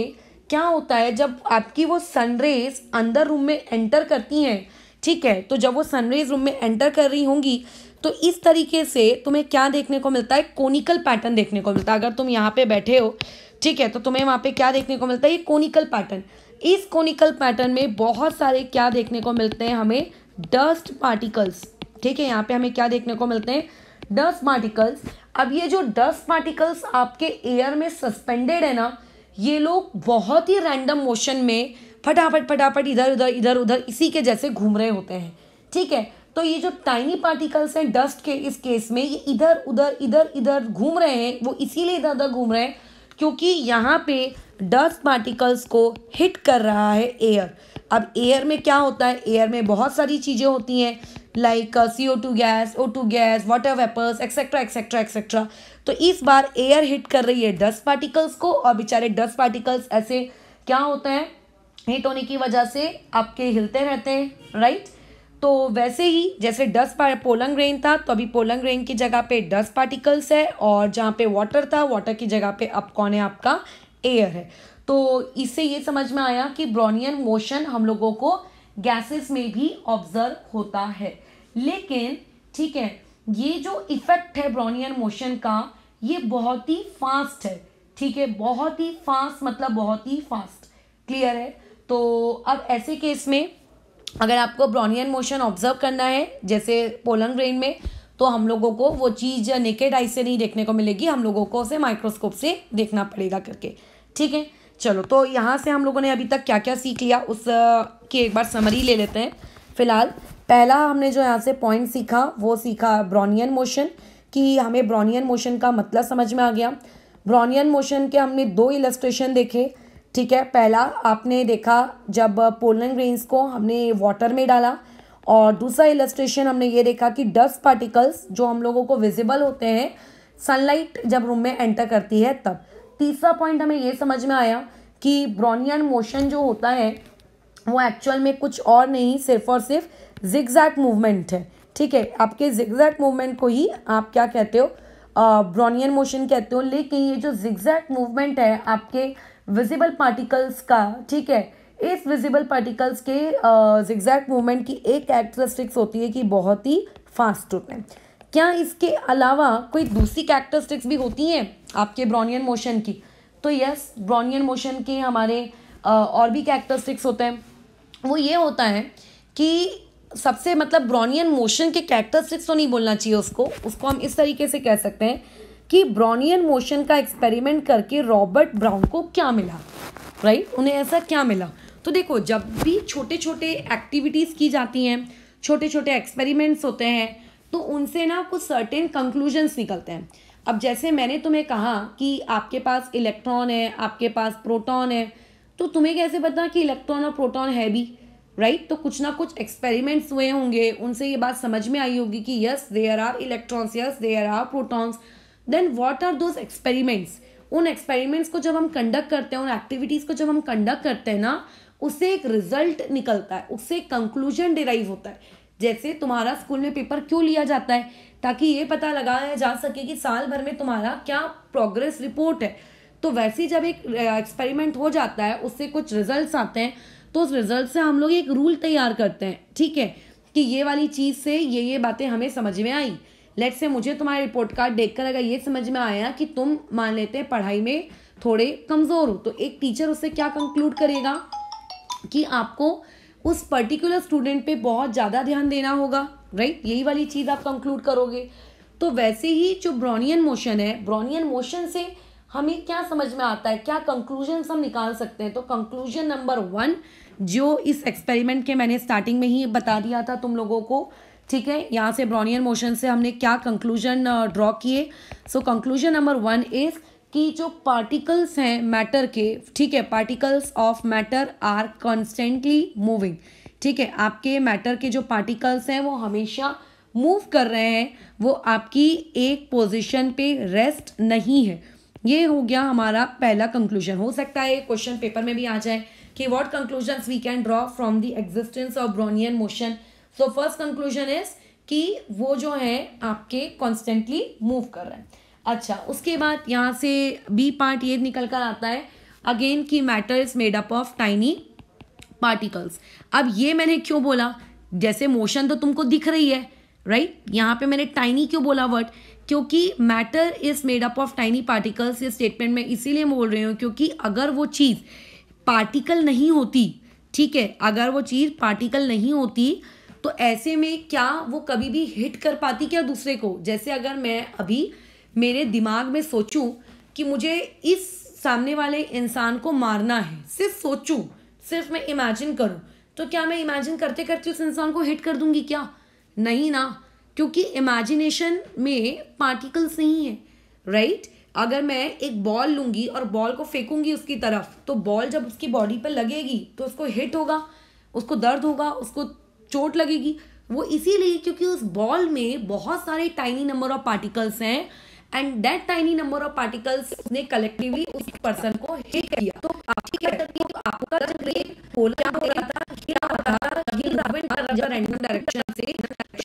क्या होता है जब आपकी वो सनरेज अंदर रूम में एंटर करती हैं, ठीक है, तो जब वो सनरेज रूम में एंटर कर रही होंगी तो इस तरीके से तुम्हें क्या देखने को मिलता है, कोनिकल पैटर्न देखने को मिलता है। अगर तुम यहाँ पे बैठे हो, ठीक है, तो तुम्हें वहाँ पे क्या देखने को मिलता है, ये कोनिकल पैटर्न। इस कोनिकल पैटर्न में बहुत सारे क्या देखने को मिलते हैं हमें, डस्ट पार्टिकल्स, ठीक है। यहाँ पे हमें क्या देखने को मिलते हैं, डस्ट पार्टिकल्स। अब ये जो डस्ट पार्टिकल्स आपके एयर में सस्पेंडेड है ना, ये लोग बहुत ही रैंडम मोशन में फटाफट फटाफट इधर उधर इधर उधर इसी के जैसे घूम रहे होते हैं, ठीक है। तो ये जो टाइनी पार्टिकल्स हैं डस्ट के, इस केस में ये इधर उधर घूम रहे हैं, वो इसीलिए इधर उधर घूम रहे हैं क्योंकि यहाँ पे डस्ट पार्टिकल्स को हिट कर रहा है एयर। अब एयर में क्या होता है, एयर में बहुत सारी चीज़ें होती हैं like CO2 gas, O2 gas, water vapours, etcetera etcetera etcetera. तो इस बार एयर हिट कर रही है डस्ट पार्टिकल्स को, और बेचारे डस्ट पार्टिकल्स ऐसे क्या होते हैं, हिट होने की वजह से आपके हिलते रहते हैं, राइट। तो वैसे ही जैसे डस्ट पोलन ग्रेन था, तो अभी पोलन ग्रेन की जगह पे डस्ट पार्टिकल्स है, और जहाँ पे वाटर था, वाटर की जगह पे अब कौन है, आपका एयर है। तो इससे ये समझ में आया कि ब्रोनियन मोशन हम लोगों को गैसेस में भी ऑब्जर्व होता है, लेकिन ठीक है, ये जो इफेक्ट है ब्रोनियन मोशन का ये बहुत ही फास्ट है, ठीक है, बहुत ही फास्ट, मतलब बहुत ही फास्ट, क्लियर है। तो अब ऐसे केस में अगर आपको ब्रोनियन मोशन ऑब्जर्व करना है जैसे पोलन ग्रेन में, तो हम लोगों को वो चीज़ नेकेड आई से नहीं देखने को मिलेगी, हम लोगों को उसे माइक्रोस्कोप से देखना पड़ेगा करके, ठीक है। चलो, तो यहाँ से हम लोगों ने अभी तक क्या क्या सीख लिया उस की एक बार समरी ले लेते हैं। फिलहाल पहला हमने जो यहाँ से पॉइंट सीखा वो सीखा ब्रोनियन मोशन, कि हमें ब्रोनियन मोशन का मतलब समझ में आ गया। ब्रोनियन मोशन के हमने 2 इलस्ट्रेशन देखे, ठीक है। पहला आपने देखा जब पोलन ग्रेन्स को हमने वाटर में डाला, और दूसरा इलस्ट्रेशन हमने ये देखा कि डस्ट पार्टिकल्स जो हम लोगों को विजिबल होते हैं सनलाइट जब रूम में एंटर करती है तब। तीसरा पॉइंट हमें ये समझ में आया कि ब्रोनियन मोशन जो होता है वो एक्चुअल में कुछ और नहीं, सिर्फ और सिर्फ जिगजैग मूवमेंट है, ठीक है। आपके जिगजैग मूवमेंट को ही आप क्या कहते हो, ब्रोनियन मोशन कहते हो। लेकिन ये जो जिगजैग मूवमेंट है आपके विजिबल पार्टिकल्स का, ठीक है, इस विजिबल पार्टिकल्स के जिगजैग मूवमेंट की एक कैरेक्टरिस्टिक्स होती है कि बहुत ही फास्ट होते हैं। क्या इसके अलावा कोई दूसरी कैरेक्टरिस्टिक्स भी होती हैं आपके ब्रोनियन मोशन की? तो यस, ब्रोनियन मोशन के हमारे और भी कैरेक्टरिस्टिक्स होते हैं। वो ये होता है कि सबसे, मतलब ब्रोनियन मोशन के कैरेक्टरिस्टिक्स तो नहीं बोलना चाहिए उसको हम इस तरीके से कह सकते हैं कि ब्रोनियन मोशन का एक्सपेरिमेंट करके रॉबर्ट ब्राउन को क्या मिला, राइट, उन्हें ऐसा क्या मिला। तो देखो, जब भी छोटे छोटे एक्टिविटीज़ की जाती हैं, छोटे छोटे एक्सपेरिमेंट्स होते हैं, तो उनसे ना कुछ सर्टेन कंक्लूजन्स निकलते हैं। अब जैसे मैंने तुम्हें कहा कि आपके पास इलेक्ट्रॉन है, आपके पास प्रोटॉन है, तो तुम्हें कैसे पता कि इलेक्ट्रॉन और प्रोटॉन है भी? राइट। तो कुछ ना कुछ एक्सपेरिमेंट्स हुए होंगे, उनसे ये बात समझ में आई होगी कि yes there are electrons, yes there are protons. Then what are those experiments? उन एक्सपेरिमेंट्स को जब हम कंडक्ट करते हैं, उन एक्टिविटीज़ को जब हम कंडक्ट करते हैं ना, उससे एक रिजल्ट निकलता है, उससे एक कंक्लूजन डिराइव होता है। जैसे तुम्हारा स्कूल में पेपर क्यों लिया जाता है? ताकि ये पता लगाया जा सके कि साल भर में तुम्हारा क्या प्रोग्रेस रिपोर्ट है। तो वैसे ही जब एक एक्सपेरिमेंट हो जाता है, उससे कुछ रिजल्ट्स आते हैं, तो उस रिजल्ट से हम लोग एक रूल तैयार करते हैं, ठीक है, कि ये वाली चीज़ से ये बातें हमें समझ में आई। लेट्स से मुझे तुम्हारा रिपोर्ट कार्ड देखकर अगर ये समझ में आया कि तुम मान लेते हैं पढ़ाई में थोड़े कमज़ोर हो, तो एक टीचर उससे क्या कंक्लूड करेगा कि आपको उस पर्टिकुलर स्टूडेंट पे बहुत ज़्यादा ध्यान देना होगा, राइट। यही वाली चीज़ आप कंक्लूड करोगे। तो वैसे ही जो ब्राउनियन मोशन है, ब्राउनियन मोशन से हमें क्या समझ में आता है, क्या कंक्लूजन हम निकाल सकते हैं? तो कंक्लूजन नंबर 1 जो इस एक्सपेरिमेंट के मैंने स्टार्टिंग में ही बता दिया था तुम लोगों को, ठीक है। यहाँ से ब्राउनियन मोशन से हमने क्या कंक्लूजन ड्रॉ किए। सो कंक्लूजन नंबर 1 इज कि जो पार्टिकल्स हैं मैटर के, ठीक है, particles of matter are constantly moving, ठीक है। आपके मैटर के जो पार्टिकल्स हैं वो हमेशा मूव कर रहे हैं, वो आपकी एक पोजीशन पे रेस्ट नहीं है। ये हो गया हमारा पहला कंक्लूजन। हो सकता है क्वेश्चन पेपर में भी आ जाए कि what conclusions we can draw from the existence of Brownian motion. So first conclusion is कि वो जो है आपके कॉन्स्टेंटली मूव कर रहे हैं। अच्छा, उसके बाद यहाँ से बी पार्ट ये निकल कर आता है अगेन कि matter is made up of tiny particles. अब ये मैंने क्यों बोला? जैसे मोशन तो तुमको दिख रही है, राइट। यहाँ पे मैंने टाइनी क्यों बोला वर्ड? क्योंकि matter is made up of tiny particles. ये स्टेटमेंट में इसीलिए बोल रही हूँ क्योंकि अगर वो चीज़ पार्टिकल नहीं होती, ठीक है, अगर वो चीज़ पार्टिकल नहीं होती तो ऐसे में क्या वो कभी भी हिट कर पाती क्या दूसरे को? जैसे अगर मैं अभी मेरे दिमाग में सोचूं कि मुझे इस सामने वाले इंसान को मारना है, सिर्फ सोचूं, सिर्फ मैं इमेजिन करूं, तो क्या मैं इमेजिन करते करते उस इंसान को हिट कर दूंगी क्या? नहीं ना, क्योंकि इमेजिनेशन में पार्टिकल्स नहीं है, राइट। अगर मैं एक बॉल लूंगी और बॉल को फेंकूंगी उसकी तरफ, तो बॉल जब उसकी बॉडी पर लगेगी तो उसको हिट होगा, उसको दर्द होगा, उसको चोट लगेगी। वो इसीलिए क्योंकि उस बॉल में बहुत सारे टाइनी नंबर ऑफ पार्टिकल्स हैं and that tiny number of particles ने कलेक्टिवली उस पर्सन को हिट किया। तो आपकी क्या करती है, आपका जब ब्रेन क्या हो रहा था, क्या होता था, रैंडम डायरेक्शन से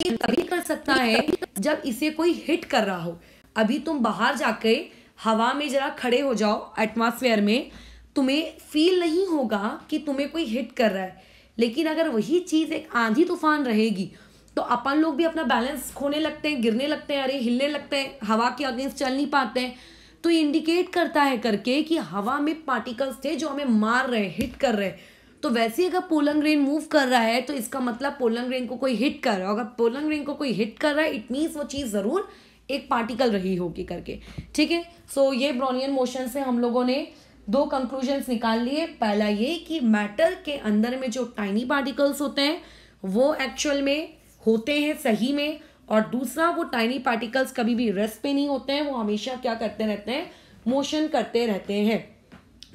ये तभी कर सकता है जब इसे कोई हिट कर रहा हो। अभी तुम बाहर जाके हवा में जरा खड़े हो जाओ एटमॉस्फेयर में, तुम्हें फील नहीं होगा कि तुम्हें कोई हिट कर रहा है। लेकिन अगर वही चीज़ एक आंधी तूफान रहेगी तो अपन लोग भी अपना बैलेंस खोने लगते हैं, गिरने लगते हैं, अरे हिलने लगते हैं, हवा के अगेंस्ट चल नहीं पाते हैं। तो ये इंडिकेट करता है करके कि हवा में पार्टिकल्स थे जो हमें मार रहे हैं, हिट कर रहे हैं। तो वैसे अगर पोलन रेन मूव कर रहा है तो इसका मतलब पोलन रेन को कोई हिट कर रहा है। अगर पोलन रेन को कोई हिट कर रहा है इट मीन्स वो चीज़ ज़रूर एक पार्टिकल रही होगी करके, ठीक है। सो ये ब्राउनियन मोशन से हम लोगों ने 2 कंक्लूजन्स निकाल लिए। पहला ये कि मैटर के अंदर में जो टाइनी पार्टिकल्स होते हैं वो एक्चुअल में होते हैं सही में, और दूसरा वो टाइनी पार्टिकल्स कभी भी रेस्ट पे नहीं होते हैं, वो हमेशा क्या करते रहते हैं, मोशन करते रहते हैं।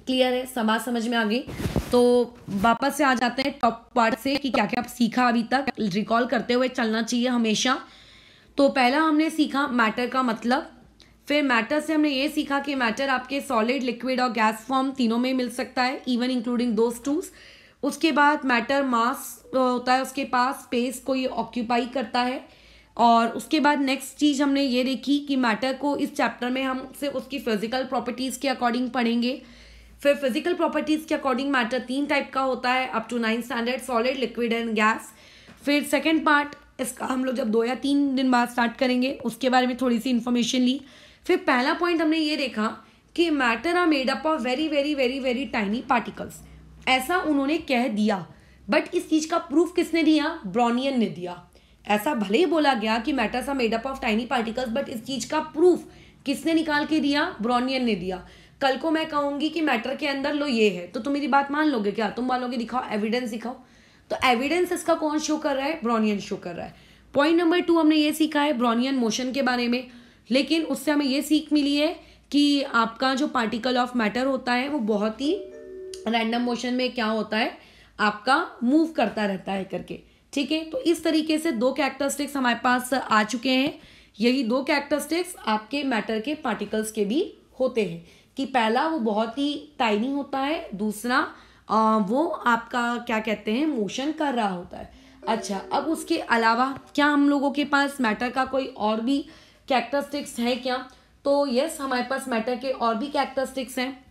क्लियर है, बात समझ में आ गई। तो वापस से आ जाते हैं टॉप पार्ट से कि क्या क्या सीखा अभी तक, रिकॉल करते हुए चलना चाहिए हमेशा। तो पहला हमने सीखा मैटर का मतलब, फिर मैटर से हमने ये सीखा कि मैटर आपके सॉलिड, लिक्विड और गैस फॉर्म तीनों में मिल सकता है, इवन इंक्लूडिंग दोज टूज। उसके बाद मैटर मास होता है, उसके पास स्पेस को ये ऑक्यूपाई करता है। और उसके बाद नेक्स्ट चीज़ हमने ये देखी कि मैटर को इस चैप्टर में हम सिर्फ उसकी फिजिकल प्रॉपर्टीज़ के अकॉर्डिंग पढ़ेंगे। फिर फिजिकल प्रॉपर्टीज़ के अकॉर्डिंग मैटर 3 टाइप का होता है up to 9 standard, solid, liquid and gas. फिर सेकेंड पार्ट इसका हम लोग जब 2 या 3 दिन बाद स्टार्ट करेंगे, उसके बारे में थोड़ी सी इन्फॉर्मेशन ली। फिर पहला पॉइंट हमने ये देखा कि matter are made up of very very very very tiny particles, ऐसा उन्होंने कह दिया। बट इस चीज़ का प्रूफ किसने दिया? ब्राउनियन ने दिया। ऐसा भले ही बोला गया कि matters are made up of tiny particles, but इस चीज़ का प्रूफ किसने निकाल के दिया? ब्राउनियन ने दिया। कल को मैं कहूँगी कि मैटर के अंदर लो ये है, तो तुम मेरी बात मान लोगे क्या? तुम बोलोगे दिखाओ एविडेंस दिखाओ। तो एविडेंस इसका कौन शो कर रहा है? ब्राउनियन शो कर रहा है। पॉइंट नंबर 2 हमने ये सीखा है ब्राउनियन मोशन के बारे में, लेकिन उससे हमें ये सीख मिली है कि आपका जो पार्टिकल ऑफ मैटर होता है वो बहुत ही रैंडम मोशन में क्या होता है, आपका मूव करता रहता है करके, ठीक है। तो इस तरीके से दो कैरेक्टरिस्टिक्स हमारे पास आ चुके हैं। यही दो कैरेक्टरिस्टिक्स आपके मैटर के पार्टिकल्स के भी होते हैं कि पहला वो बहुत ही टाइनी होता है, दूसरा वो आपका क्या कहते हैं मोशन कर रहा होता है। अच्छा, अब उसके अलावा क्या हम लोगों के पास मैटर का कोई और भी कैरेक्टरिस्टिक्स है क्या? तो यस, हमारे पास मैटर के और भी कैरेक्टरिस्टिक्स हैं।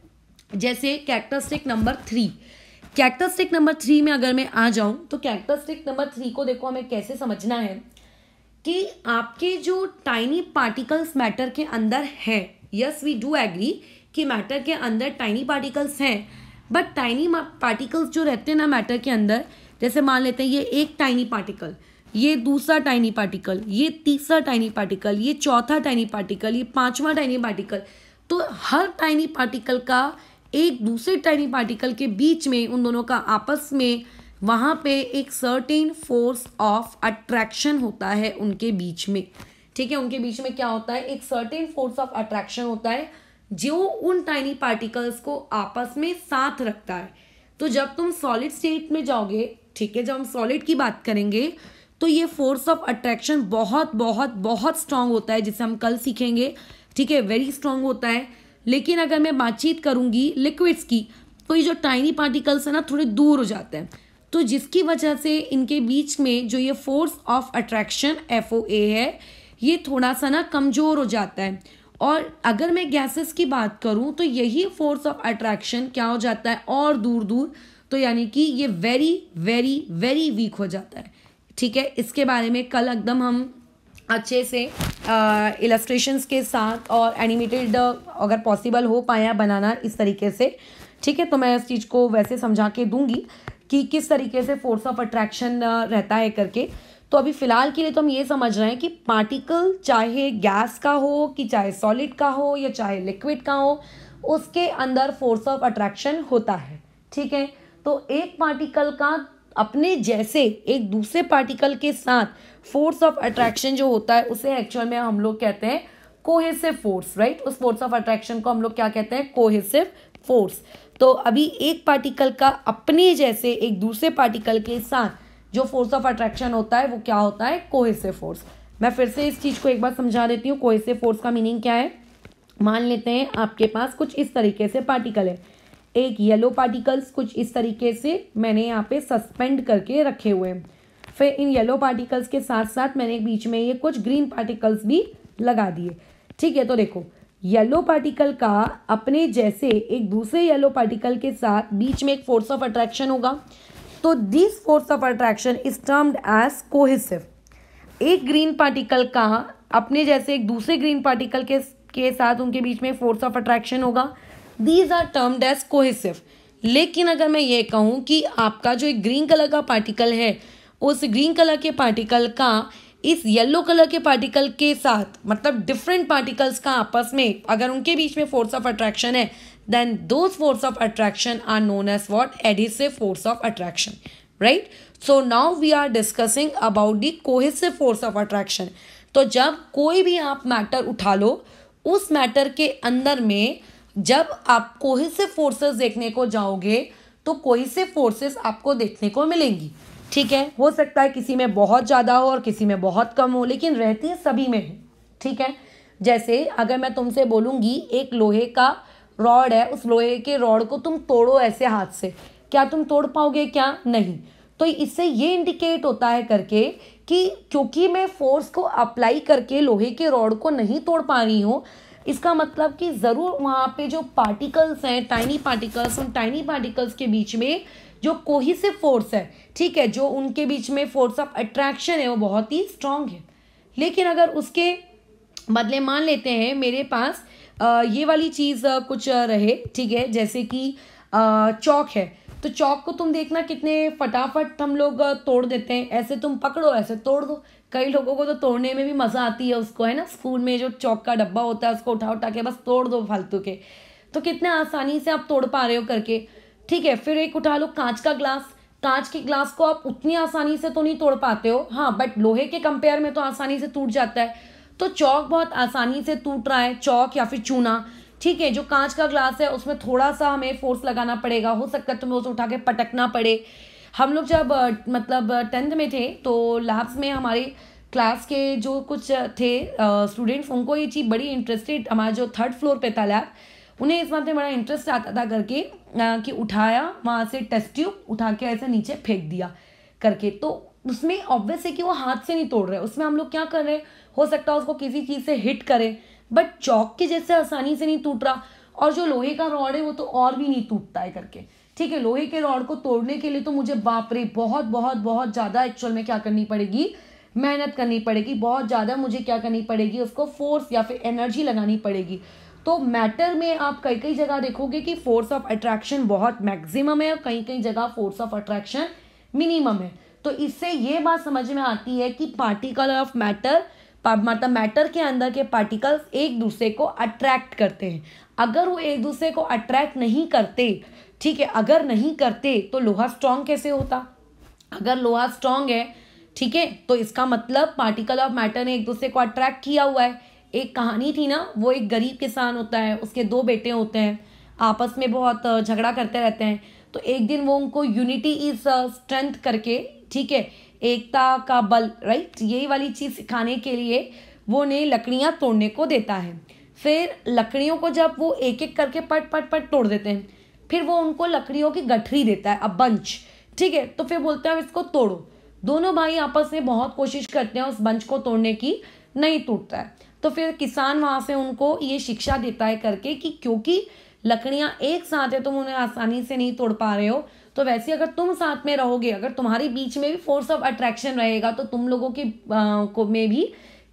जैसे कैरेक्टरिस्टिक नंबर 3, कैरेक्टरिस्टिक नंबर 3 में अगर मैं आ जाऊं तो कैरेक्टरिस्टिक नंबर 3 को देखो हमें कैसे समझना है कि आपके जो टाइनी पार्टिकल्स मैटर के अंदर है, यस वी डू एग्री कि मैटर के अंदर टाइनी पार्टिकल्स हैं, बट टाइनी पार्टिकल्स जो रहते हैं ना मैटर के अंदर, जैसे मान लेते हैं ये एक टाइनी पार्टिकल, ये दूसरा टाइनी पार्टिकल, ये तीसरा टाइनी पार्टिकल, ये चौथा टाइनी पार्टिकल, ये पांचवा टाइनी पार्टिकल, तो हर टाइनी पार्टिकल का एक दूसरे टाइनी पार्टिकल के बीच में, उन दोनों का आपस में वहाँ पे एक सर्टेन फोर्स ऑफ अट्रैक्शन होता है उनके बीच में, ठीक है। उनके बीच में क्या होता है, एक सर्टेन फोर्स ऑफ अट्रैक्शन होता है जो उन टाइनी पार्टिकल्स को आपस में साथ रखता है। तो जब तुम सॉलिड स्टेट में जाओगे, ठीक है, जब हम सॉलिड की बात करेंगे तो ये फोर्स ऑफ अट्रैक्शन बहुत बहुत बहुत स्ट्रांग होता है, जिसे हम कल सीखेंगे, ठीक है, वेरी स्ट्रांग होता है। लेकिन अगर मैं बातचीत करूंगी लिक्विड्स की, तो ये जो टाइनी पार्टिकल्स है ना थोड़े दूर हो जाते हैं, तो जिसकी वजह से इनके बीच में जो ये फोर्स ऑफ अट्रैक्शन FOA है, ये थोड़ा सा ना कमज़ोर हो जाता है। और अगर मैं गैसेस की बात करूं तो यही फोर्स ऑफ अट्रैक्शन क्या हो जाता है और दूर दूर, तो यानी कि ये वेरी वेरी वेरी वीक हो जाता है, ठीक है। इसके बारे में कल एकदम हम अच्छे से इलस्ट्रेशंस के साथ और एनिमेटेड अगर पॉसिबल हो पाया बनाना इस तरीके से, ठीक है, तो मैं इस चीज़ को वैसे समझा के दूंगी कि किस तरीके से फोर्स ऑफ अट्रैक्शन रहता है करके। तो अभी फ़िलहाल के लिए तो हम ये समझ रहे हैं कि पार्टिकल चाहे गैस का हो कि चाहे सॉलिड का हो या चाहे लिक्विड का हो, उसके अंदर फोर्स ऑफ अट्रैक्शन होता है, ठीक है। तो एक पार्टिकल का अपने जैसे एक दूसरे पार्टिकल के साथ फोर्स ऑफ अट्रैक्शन जो होता है उसे एक्चुअल में हम लोग कहते हैं कोहेसिव फोर्स, राइट। उस फोर्स ऑफ अट्रैक्शन को हम लोग क्या कहते हैं, कोहेसिव फोर्स। तो अभी एक पार्टिकल का अपने जैसे एक दूसरे पार्टिकल के साथ जो फोर्स ऑफ अट्रैक्शन होता है वो क्या होता है, कोहेसिव फोर्स। मैं फिर से इस चीज़ को एक बार समझा देती हूँ, कोहेसिव फोर्स का मीनिंग क्या है। मान लेते हैं आपके पास कुछ इस तरीके से पार्टिकल है, एक येलो पार्टिकल्स कुछ इस तरीके से मैंने यहाँ पे सस्पेंड करके रखे हुए हैं, फिर इन येलो पार्टिकल्स के साथ साथ मैंने बीच में ये कुछ ग्रीन पार्टिकल्स भी लगा दिए, ठीक है। तो देखो येलो पार्टिकल का अपने जैसे एक दूसरे येलो पार्टिकल के साथ बीच में एक फोर्स ऑफ अट्रैक्शन होगा, तो this force of attraction is termed as cohesive. एक ग्रीन पार्टिकल का अपने जैसे एक दूसरे ग्रीन पार्टिकल के साथ उनके बीच में फोर्स ऑफ अट्रैक्शन होगा, these are termed as cohesive. लेकिन अगर मैं ये कहूँ कि आपका जो एक ग्रीन कलर का पार्टिकल है, उस ग्रीन कलर के पार्टिकल का इस येलो कलर के पार्टिकल के साथ, मतलब डिफरेंट पार्टिकल्स का आपस में अगर उनके बीच में फोर्स ऑफ अट्रैक्शन है, then those force of attraction are known as what, adhesive force of attraction, right? So now we are discussing about the cohesive force of attraction। तो जब कोई भी आप मैटर उठा लो, उस मैटर के अंदर में जब आप कोहेसिव फोर्सेस देखने को जाओगे तो कोहेसिव फोर्सेस आपको देखने को मिलेंगी, ठीक है। हो सकता है किसी में बहुत ज़्यादा हो और किसी में बहुत कम हो, लेकिन रहती है सभी में है, ठीक है। जैसे अगर मैं तुमसे बोलूँगी एक लोहे का रॉड है, उस लोहे के रॉड को तुम तोड़ो ऐसे हाथ से, क्या तुम तोड़ पाओगे, क्या नहीं। तो इससे ये इंडिकेट होता है करके कि क्योंकि मैं फोर्स को अप्लाई करके लोहे के रॉड को नहीं तोड़ पा रही हूँ, इसका मतलब कि ज़रूर वहाँ पे जो पार्टिकल्स हैं, टाइनी पार्टिकल्स, उन टाइनी पार्टिकल्स के बीच में जो कोहेसिव फोर्स है, ठीक है, जो उनके बीच में फोर्स ऑफ अट्रैक्शन है वो बहुत ही स्ट्रांग है। लेकिन अगर उसके बदले मान लेते हैं मेरे पास ये वाली चीज़ कुछ रहे, ठीक है, जैसे कि चौक है, तो चौक को तुम देखना कितने फटाफट हम लोग तोड़ देते हैं, ऐसे तुम पकड़ो ऐसे तोड़ दो। कई लोगों को तो तोड़ने में भी मज़ा आती है उसको, है ना, स्कूल में जो चौक का डब्बा होता है उसको उठा उठा के बस तोड़ दो फालतू के, तो कितने आसानी से आप तोड़ पा रहे हो करके, ठीक है। फिर एक उठा लो कांच का ग्लास, कांच के ग्लास को आप उतनी आसानी से तो नहीं तोड़ पाते हो, हाँ, बट लोहे के कंपेयर में तो आसानी से टूट जाता है। तो चौक बहुत आसानी से टूट रहा है, चौक या फिर चूना, ठीक है। जो कांच का ग्लास है उसमें थोड़ा सा हमें फोर्स लगाना पड़ेगा, हो सकता है तुम्हें उसे उठा के पटकना पड़े। हम लोग जब मतलब 10th में थे तो लैब्स में हमारे क्लास के जो कुछ थे स्टूडेंट्स, उनको ये चीज़ बड़ी इंटरेस्टेड, हमारा जो 3rd फ्लोर पे था लैब, उन्हें इस बात में बड़ा इंटरेस्ट आता था करके कि उठाया वहाँ से टेस्ट ट्यूब उठा के ऐसे नीचे फेंक दिया करके। तो उसमें ऑब्वियस है कि वो हाथ से नहीं तोड़ रहे, उसमें हम लोग क्या कर रहे हैं, हो सकता है उसको किसी चीज़ से हिट करें, बट चौक के जैसे आसानी से नहीं टूट रहा। और जो लोहे का रॉड है वो तो और भी नहीं टूटता है करके, ठीक है। लोहे के रॉड को तोड़ने के लिए तो मुझे बाप रे बहुत बहुत बहुत ज़्यादा एक्चुअल में क्या करनी पड़ेगी, मेहनत करनी पड़ेगी, बहुत ज़्यादा मुझे क्या करनी पड़ेगी, उसको फोर्स या फिर एनर्जी लगानी पड़ेगी। तो मैटर में आप कई कई जगह देखोगे कि फोर्स ऑफ अट्रैक्शन बहुत मैक्सिमम है और कई कई जगह फोर्स ऑफ अट्रैक्शन मिनिमम है। तो इससे ये बात समझ में आती है कि पार्टिकल ऑफ मैटर, मतलब मैटर के अंदर के पार्टिकल्स एक दूसरे को अट्रैक्ट करते हैं। अगर वो एक दूसरे को अट्रैक्ट नहीं करते, ठीक है, अगर नहीं करते तो लोहा स्ट्रांग कैसे होता। अगर लोहा स्ट्रांग है, ठीक है, तो इसका मतलब पार्टिकल ऑफ मैटर ने एक दूसरे को अट्रैक्ट किया हुआ है। एक कहानी थी ना, वो एक गरीब किसान होता है, उसके 2 बेटे होते हैं, आपस में बहुत झगड़ा करते रहते हैं। तो एक दिन वो उनको यूनिटी इज स्ट्रेंथ करके, ठीक है, एकता का बल, राइट, यही वाली चीज़ सिखाने के लिए वो ने लकड़ियाँ तोड़ने को देता है। फिर लकड़ियों को जब वो एक एक करके पट पट पट तोड़ देते हैं, फिर वो उनको लकड़ियों की गठरी देता है, अब बंच, ठीक है। तो फिर बोलते हैं इसको तोड़ो। दोनों भाई आपस में बहुत कोशिश करते हैं उस बंच को तोड़ने की, नहीं टूटता है। तो फिर किसान वहाँ से उनको ये शिक्षा देता है करके कि क्योंकि लकड़ियाँ एक साथ है, तुम उन्हें आसानी से नहीं तोड़ पा रहे हो, तो वैसे अगर तुम साथ में रहोगे, अगर तुम्हारे बीच में भी फोर्स ऑफ अट्रैक्शन रहेगा, तो तुम लोगों के को में भी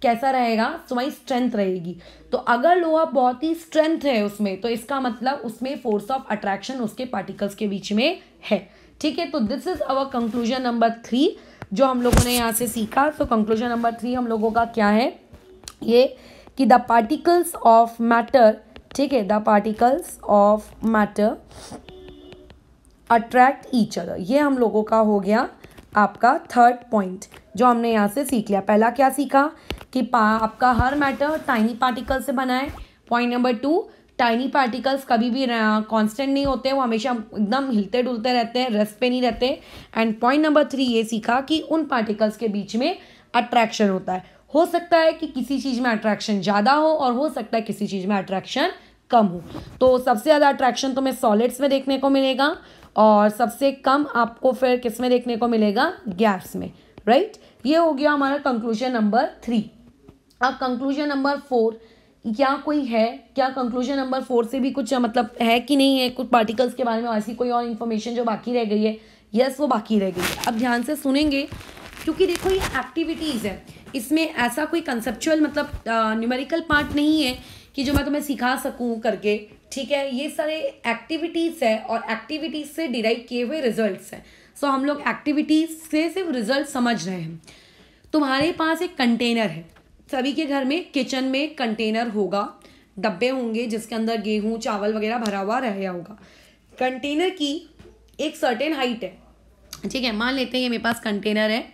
कैसा रहेगा, तुम्हारी स्ट्रेंथ रहेगी। तो अगर लोहा बहुत ही स्ट्रेंथ है उसमें, तो इसका मतलब उसमें फोर्स ऑफ अट्रैक्शन उसके पार्टिकल्स के बीच में है, ठीक है। तो this is our conclusion number 3 जो हम लोगों ने यहाँ से सीखा। तो कंक्लूजन नंबर 3 हम लोगों का क्या है, ये कि द पार्टिकल्स ऑफ मैटर, ठीक है, the particles of matter attract each other. ये हम लोगों का हो गया आपका 3rd पॉइंट जो हमने यहाँ से सीख लिया। पहला क्या सीखा कि आपका हर मैटर टाइनी पार्टिकल से बना है। पॉइंट नंबर 2, टाइनी पार्टिकल्स कभी भी कांस्टेंट नहीं होते, वो हमेशा एकदम हिलते डुलते रहते हैं, रेस्ट पे नहीं रहते। एंड पॉइंट नंबर 3 ये सीखा कि उन पार्टिकल्स के बीच में अट्रैक्शन होता है। हो सकता है कि किसी चीज़ में अट्रैक्शन ज़्यादा हो और हो सकता है किसी चीज़ में अट्रैक्शन कम हो। तो सबसे ज़्यादा अट्रैक्शन तुम्हें सॉलिड्स में देखने को मिलेगा और सबसे कम आपको फिर किस में देखने को मिलेगा, गैस में, राइट। ये हो गया हमारा कंक्लूजन नंबर 3। अब कंक्लूजन नंबर 4 क्या कोई है, क्या कंक्लूजन नंबर 4 से भी कुछ मतलब है कि नहीं है, कुछ पार्टिकल्स के बारे में ऐसी कोई और इन्फॉर्मेशन जो बाकी रह गई है। यस, वो बाकी रह गई है। अब ध्यान से सुनेंगे क्योंकि देखो ये एक्टिविटीज़ है, इसमें ऐसा कोई कंसेप्चुअल मतलब न्यूमेरिकल पार्ट नहीं है कि जो मैं तुम्हें सिखा सकूं करके, ठीक है। ये सारे एक्टिविटीज़ है और एक्टिविटीज़ से डिराइव किए हुए रिजल्ट्स हैं। सो हम लोग एक्टिविटीज़ से सिर्फ रिजल्ट समझ रहे हैं। तुम्हारे पास एक कंटेनर है, सभी के घर में किचन में कंटेनर होगा, डब्बे होंगे जिसके अंदर गेहूँ चावल वगैरह भरा हुआ रहा होगा। कंटेनर की एक सर्टेन हाइट है, ठीक है। मान लेते हैं ये मेरे पास कंटेनर है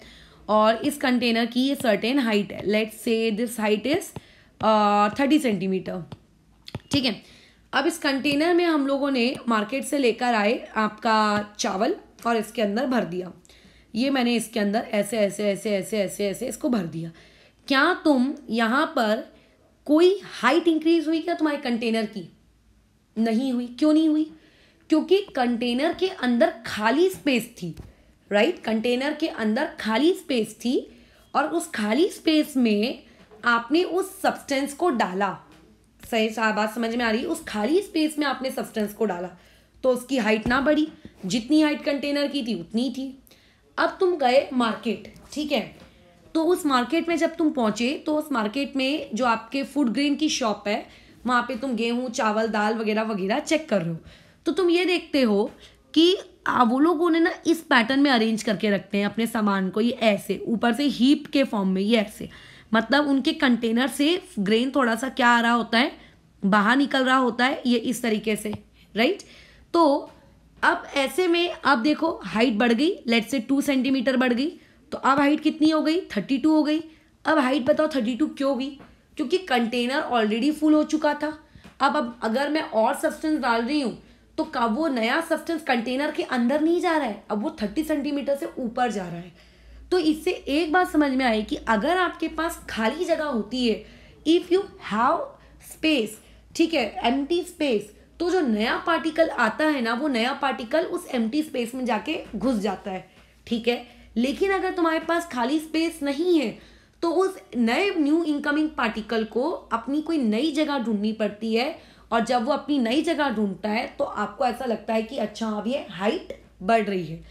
और इस कंटेनर की ये सर्टेन हाइट है। Let's say this height is 30 centimetre, ठीक है। अब इस कंटेनर में हम लोगों ने मार्केट से लेकर आए आपका चावल और इसके अंदर भर दिया। ये मैंने इसके अंदर ऐसे ऐसे ऐसे ऐसे ऐसे ऐसे इसको भर दिया। क्या तुम यहाँ पर कोई हाइट इंक्रीज हुई क्या तुम्हारे कंटेनर की? नहीं हुई। क्यों नहीं हुई? क्योंकि कंटेनर के अंदर खाली स्पेस थी, राइट। कंटेनर के अंदर खाली स्पेस थी और उस खाली स्पेस में आपने उस सब्सटेंस को डाला। सही बात समझ में आ रही? उस खाली स्पेस में आपने सब्सटेंस को डाला तो उसकी हाइट ना बढ़ी, जितनी हाइट कंटेनर की थी उतनी थी। अब तुम गए मार्केट, ठीक है। तो उस मार्केट में जब तुम पहुंचे तो उस मार्केट में जो आपके फूड ग्रेन की शॉप है वहाँ पे तुम गेहूँ चावल दाल वगैरह वगैरह चेक कर रहे हो। तो तुम ये देखते हो कि वो लोगों ने ना इस पैटर्न में अरेंज करके रखते हैं अपने सामान को, ये ऐसे ऊपर से हीप के फॉर्म में, ये ऐसे, मतलब उनके कंटेनर से ग्रेन थोड़ा सा क्या आ रहा होता है, बाहर निकल रहा होता है, ये इस तरीके से, राइट। तो अब ऐसे में अब देखो हाइट बढ़ गई, लेट्स से 2 सेंटीमीटर बढ़ गई, तो अब हाइट कितनी हो गई? 32 हो गई। अब हाइट बताओ 32 क्यों हुई? क्योंकि कंटेनर ऑलरेडी फुल हो चुका था। अब अगर मैं और सब्सटेंस डाल रही हूँ तो कब वो नया सब्सटेंस कंटेनर के अंदर नहीं जा रहा है, अब वो 30 सेंटीमीटर से ऊपर जा रहा है। तो इससे एक बात समझ में आई कि अगर आपके पास खाली जगह होती है, इफ़ यू हैव स्पेस, ठीक है, एम्प्टी स्पेस, तो जो नया पार्टिकल आता है ना, वो नया पार्टिकल उस एम्प्टी स्पेस में जाके घुस जाता है, ठीक है। लेकिन अगर तुम्हारे पास खाली स्पेस नहीं है तो उस नए न्यू इनकमिंग पार्टिकल को अपनी कोई नई जगह ढूंढनी पड़ती है, और जब वो अपनी नई जगह ढूंढता है तो आपको ऐसा लगता है कि अच्छा अब ये हाइट बढ़ रही है।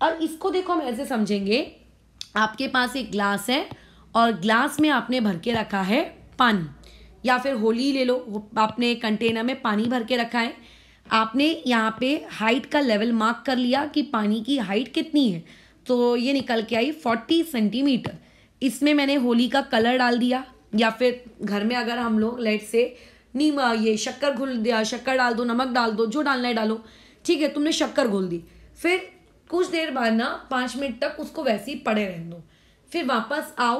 और इसको देखो हम ऐसे समझेंगे, आपके पास एक ग्लास है और ग्लास में आपने भर के रखा है पानी, या फिर होली ले लो, आपने कंटेनर में पानी भर के रखा है, आपने यहाँ पे हाइट का लेवल मार्क कर लिया कि पानी की हाइट कितनी है, तो ये निकल के आई 40 सेंटीमीटर। इसमें मैंने होली का कलर डाल दिया, या फिर घर में अगर हम लोग लेट से नीम ये शक्कर घोल दिया, शक्कर डाल दो, नमक डाल दो, जो डालना है डालो, ठीक है, तुमने शक्कर घोल दी, फिर कुछ देर बाद ना 5 मिनट तक उसको वैसे ही पड़े रहने दो, फिर वापस आओ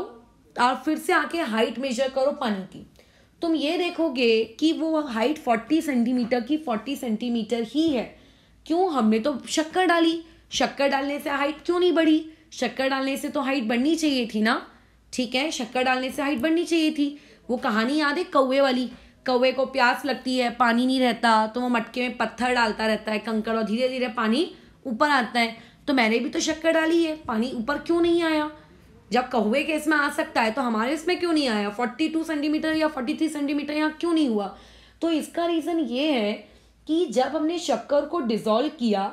और फिर से आके हाइट मेजर करो पानी की। तुम ये देखोगे कि वो हाइट 40 सेंटीमीटर की 40 सेंटीमीटर ही है। क्यों? हमने तो शक्कर डाली, शक्कर डालने से हाइट क्यों नहीं बढ़ी? शक्कर डालने से तो हाइट बढ़नी चाहिए थी ना, ठीक है, शक्कर डालने से हाइट बढ़नी चाहिए थी। वो कहानी याद है कौवे वाली, कौवे को प्यास लगती है, पानी नहीं रहता, तो वो मटके में पत्थर डालता रहता है, कंकड़, और धीरे धीरे पानी ऊपर आता है। तो मैंने भी तो शक्कर डाली है, पानी ऊपर क्यों नहीं आया? जब कौवे के इसमें आ सकता है तो हमारे इसमें क्यों नहीं आया? 42 सेंटीमीटर या 43 सेंटीमीटर यहाँ क्यों नहीं हुआ? तो इसका रीज़न ये है कि जब हमने शक्कर को डिसॉल्व किया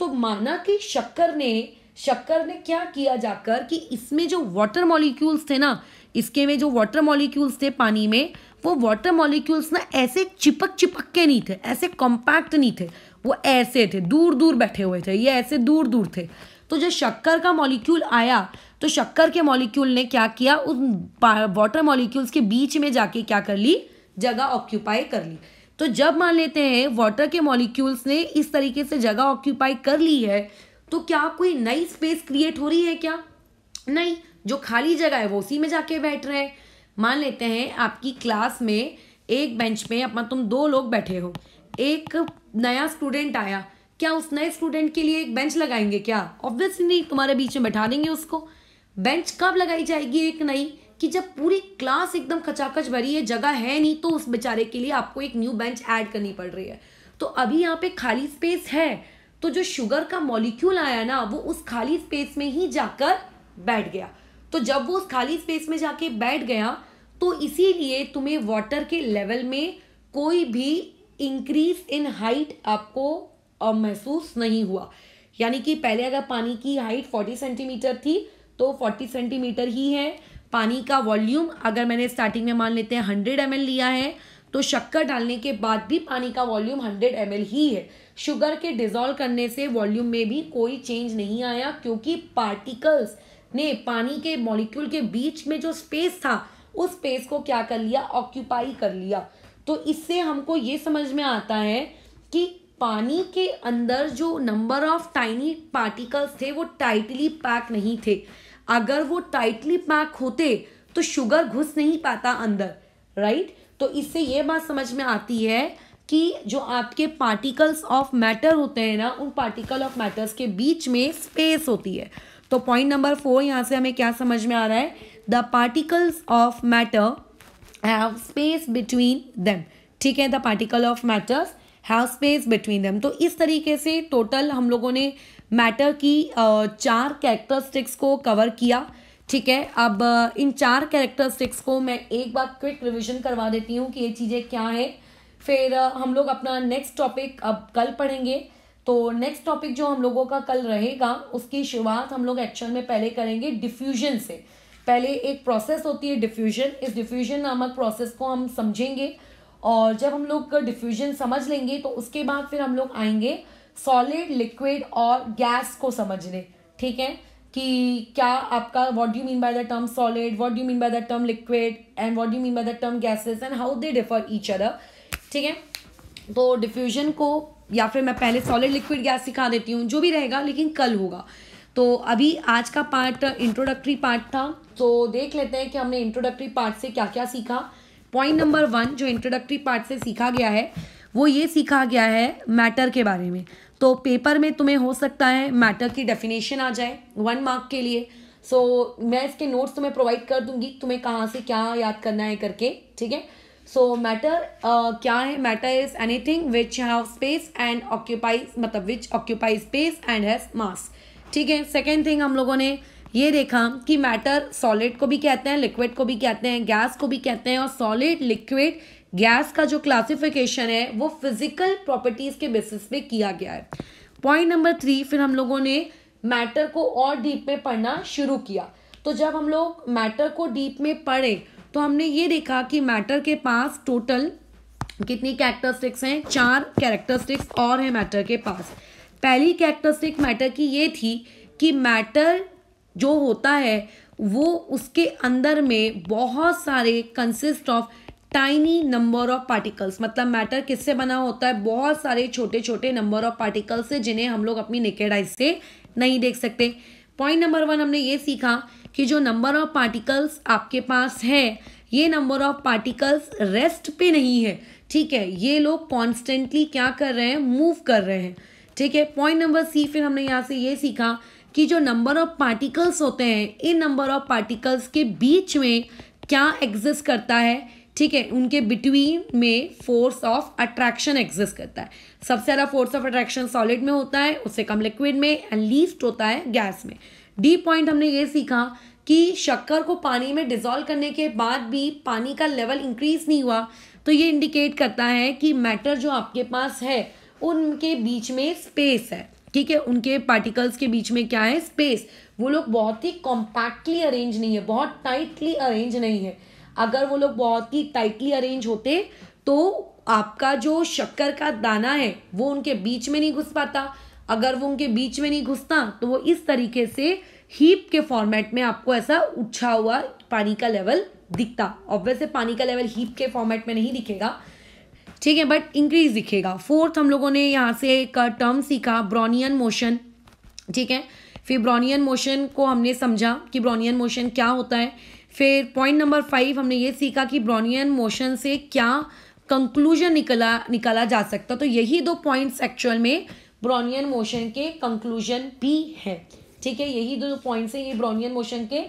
तो माना कि शक्कर ने क्या किया जाकर कि इसमें जो वाटर मॉलिक्यूल्स थे ना, इसके में जो वाटर मॉलिक्यूल्स थे पानी में, वो वाटर मॉलिक्यूल्स ना ऐसे चिपक के नहीं थे, ऐसे कॉम्पैक्ट नहीं थे, वो ऐसे थे, दूर दूर बैठे हुए थे, ये ऐसे दूर दूर थे। तो जब शक्कर का मॉलिक्यूल आया तो शक्कर के मॉलिक्यूल ने क्या किया, उस वाटर मॉलिक्यूल्स के बीच में जाके क्या कर ली, जगह ऑक्यूपाई कर ली। तो जब मान लेते हैं वाटर के मॉलिक्यूल्स ने इस तरीके से जगह ऑक्यूपाई कर ली है, तो क्या कोई नई स्पेस क्रिएट हो रही है क्या? नहीं, जो खाली जगह है वो उसी में जाके बैठ रहे हैं। मान लेते हैं आपकी क्लास में एक बेंच में अपना तुम 2 लोग बैठे हो, एक नया स्टूडेंट आया, क्या उस नए स्टूडेंट के लिए एक बेंच लगाएंगे क्या? ऑब्वियसली नहीं, तुम्हारे बीच में बैठा देंगे उसको। बेंच कब लगाई जाएगी एक नई? कि जब पूरी क्लास एकदम खचाखच भरी है, जगह है नहीं, तो उस बेचारे के लिए आपको एक न्यू बेंच ऐड करनी पड़ रही है। तो अभी यहाँ पे खाली स्पेस है, तो जो शुगर का मॉलिक्यूल आया ना, वो उस खाली स्पेस में ही जाकर बैठ गया। तो जब वो उस खाली स्पेस में जाके बैठ गया, तो इसीलिए तुम्हें वाटर के लेवल में कोई भी इंक्रीज इन हाइट आपको महसूस नहीं हुआ। यानी कि पहले अगर पानी की हाइट 40 सेंटीमीटर थी तो 40 सेंटीमीटर ही है। पानी का वॉल्यूम अगर मैंने स्टार्टिंग में मान लेते हैं 100 ml लिया है, तो शक्कर डालने के बाद भी पानी का वॉल्यूम 100 ml ही है। शुगर के डिसॉल्व करने से वॉल्यूम में भी कोई चेंज नहीं आया, क्योंकि पार्टिकल्स ने पानी के मॉलिक्यूल के बीच में जो स्पेस था, उस स्पेस को क्या कर लिया, ऑक्यूपाई कर लिया। तो इससे हमको ये समझ में आता है कि पानी के अंदर जो नंबर ऑफ टाइनी पार्टिकल्स थे वो टाइटली पैक नहीं थे। अगर वो टाइटली पैक होते तो शुगर घुस नहीं पाता अंदर, राइट। तो इससे ये बात समझ में आती है कि जो आपके पार्टिकल्स ऑफ मैटर होते हैं ना, उन पार्टिकल ऑफ मैटर्स के बीच में स्पेस होती है। तो पॉइंट नंबर 4 यहाँ से हमें क्या समझ में आ रहा है, the particles of matter have space between them, ठीक है, the particle of matters have space between them. तो इस तरीके से टोटल हम लोगों ने मैटर की 4 कैरेक्टरिस्टिक्स को कवर किया, ठीक है। अब इन 4 कैरेक्टरिस्टिक्स को मैं एक बार क्विक रिवीजन करवा देती हूँ कि ये चीज़ें क्या है, फिर हम लोग अपना नेक्स्ट टॉपिक अब कल पढ़ेंगे। तो नेक्स्ट टॉपिक जो हम लोगों का कल रहेगा, उसकी शुरुआत हम लोग एक्चुअल में पहले करेंगे डिफ्यूजन से। पहले एक प्रोसेस होती है डिफ्यूजन, इस डिफ्यूजन नामक प्रोसेस को हम समझेंगे, और जब हम लोग डिफ्यूजन समझ लेंगे तो उसके बाद फिर हम लोग आएंगे सॉलिड, लिक्विड और गैस को समझने, ठीक है, कि क्या आपका what do you mean by the term solid, what do you mean by the term liquid and what do you mean by the term gases and how they differ each other, ठीक है। तो diffusion को या फिर मैं पहले solid, liquid, gas सिखा देती हूँ, जो भी रहेगा लेकिन कल होगा। तो अभी आज का पार्ट इंट्रोडक्टरी पार्ट था, तो देख लेते हैं कि हमने इंट्रोडक्टरी पार्ट से क्या क्या सीखा। पॉइंट नंबर 1 जो इंट्रोडक्टरी पार्ट से सीखा गया है वो ये सीखा गया है मैटर के बारे में। तो पेपर में तुम्हें हो सकता है मैटर की डेफिनेशन आ जाए 1 मार्क के लिए। सो मैं इसके नोट्स तुम्हें प्रोवाइड कर दूंगी, तुम्हें कहाँ से क्या याद करना है करके, ठीक है। सो मैटर क्या है? Matter is anything which have space and occupies, मतलब which occupy space and has mass, ठीक है। सेकेंड थिंग हम लोगों ने ये देखा कि मैटर सॉलिड को भी कहते हैं, लिक्विड को भी कहते हैं, गैस को भी कहते हैं, और सॉलिड, लिक्विड, गैस का जो क्लासिफिकेशन है वो फिजिकल प्रॉपर्टीज के बेसिस पे किया गया है। पॉइंट नंबर 3, फिर हम लोगों ने मैटर को और डीप में पढ़ना शुरू किया। तो जब हम लोग मैटर को डीप में पढ़े तो हमने ये देखा कि मैटर के पास टोटल कितनी कैरेक्टरिस्टिक्स हैं? 4 कैरेक्टरिस्टिक्स और हैं मैटर के पास। पहली कैरेक्टरिस्टिक मैटर की ये थी कि मैटर जो होता है वो उसके अंदर में बहुत सारे consist of tiny number of particles, मतलब मैटर किससे बना होता है? बहुत सारे छोटे छोटे नंबर ऑफ पार्टिकल्स से, जिन्हें हम लोग अपनी नेकेड आइज से नहीं देख सकते। पॉइंट नंबर 1 हमने ये सीखा कि जो नंबर ऑफ पार्टिकल्स आपके पास है, ये नंबर ऑफ पार्टिकल्स रेस्ट पे नहीं है, ठीक है, ये लोग कॉन्स्टेंटली क्या कर रहे हैं? मूव कर रहे हैं, ठीक है। पॉइंट नंबर C, फिर हमने यहाँ से ये सीखा कि जो नंबर ऑफ पार्टिकल्स होते हैं, इन नंबर ऑफ पार्टिकल्स के बीच में क्या एग्जिस्ट करता है, ठीक है, उनके बिटवीन में फोर्स ऑफ अट्रैक्शन एग्जिस्ट करता है। सबसे ज़्यादा फोर्स ऑफ अट्रैक्शन सॉलिड में होता है, उससे कम लिक्विड में, एंड लीस्ट होता है गैस में। डी पॉइंट हमने ये सीखा कि शक्कर को पानी में डिसॉल्व करने के बाद भी पानी का लेवल इंक्रीज नहीं हुआ, तो ये इंडिकेट करता है कि मैटर जो आपके पास है उनके बीच में स्पेस है, ठीक है, उनके पार्टिकल्स के बीच में क्या है? स्पेस। वो लोग बहुत ही कॉम्पैक्टली अरेंज नहीं है, बहुत टाइटली अरेंज नहीं है। अगर वो लोग बहुत ही टाइटली अरेंज होते तो आपका जो शक्कर का दाना है वो उनके बीच में नहीं घुस पाता। अगर वो उनके बीच में नहीं घुसता तो वो इस तरीके से हीप के फॉर्मेट में आपको ऐसा उछा हुआ पानी का लेवल दिखता। ऑब्वियसली पानी का लेवल हीप के फॉर्मेट में नहीं दिखेगा, ठीक है, बट इंक्रीज दिखेगा। फोर्थ हम लोगों ने यहाँ से एक टर्म सीखा, ब्रोनियन मोशन, ठीक है। फिर ब्रोनियन मोशन को हमने समझा कि ब्रोनियन मोशन क्या होता है। फिर पॉइंट नंबर 5 हमने ये सीखा कि ब्रोनियन मोशन से क्या कंक्लूजन निकाला जा सकता। तो यही 2 पॉइंट्स एक्चुअल में ब्रोनियन मोशन के कंक्लूजन भी है, ठीक है, यही 2 पॉइंट्स हैं, ये ब्रोनियन मोशन के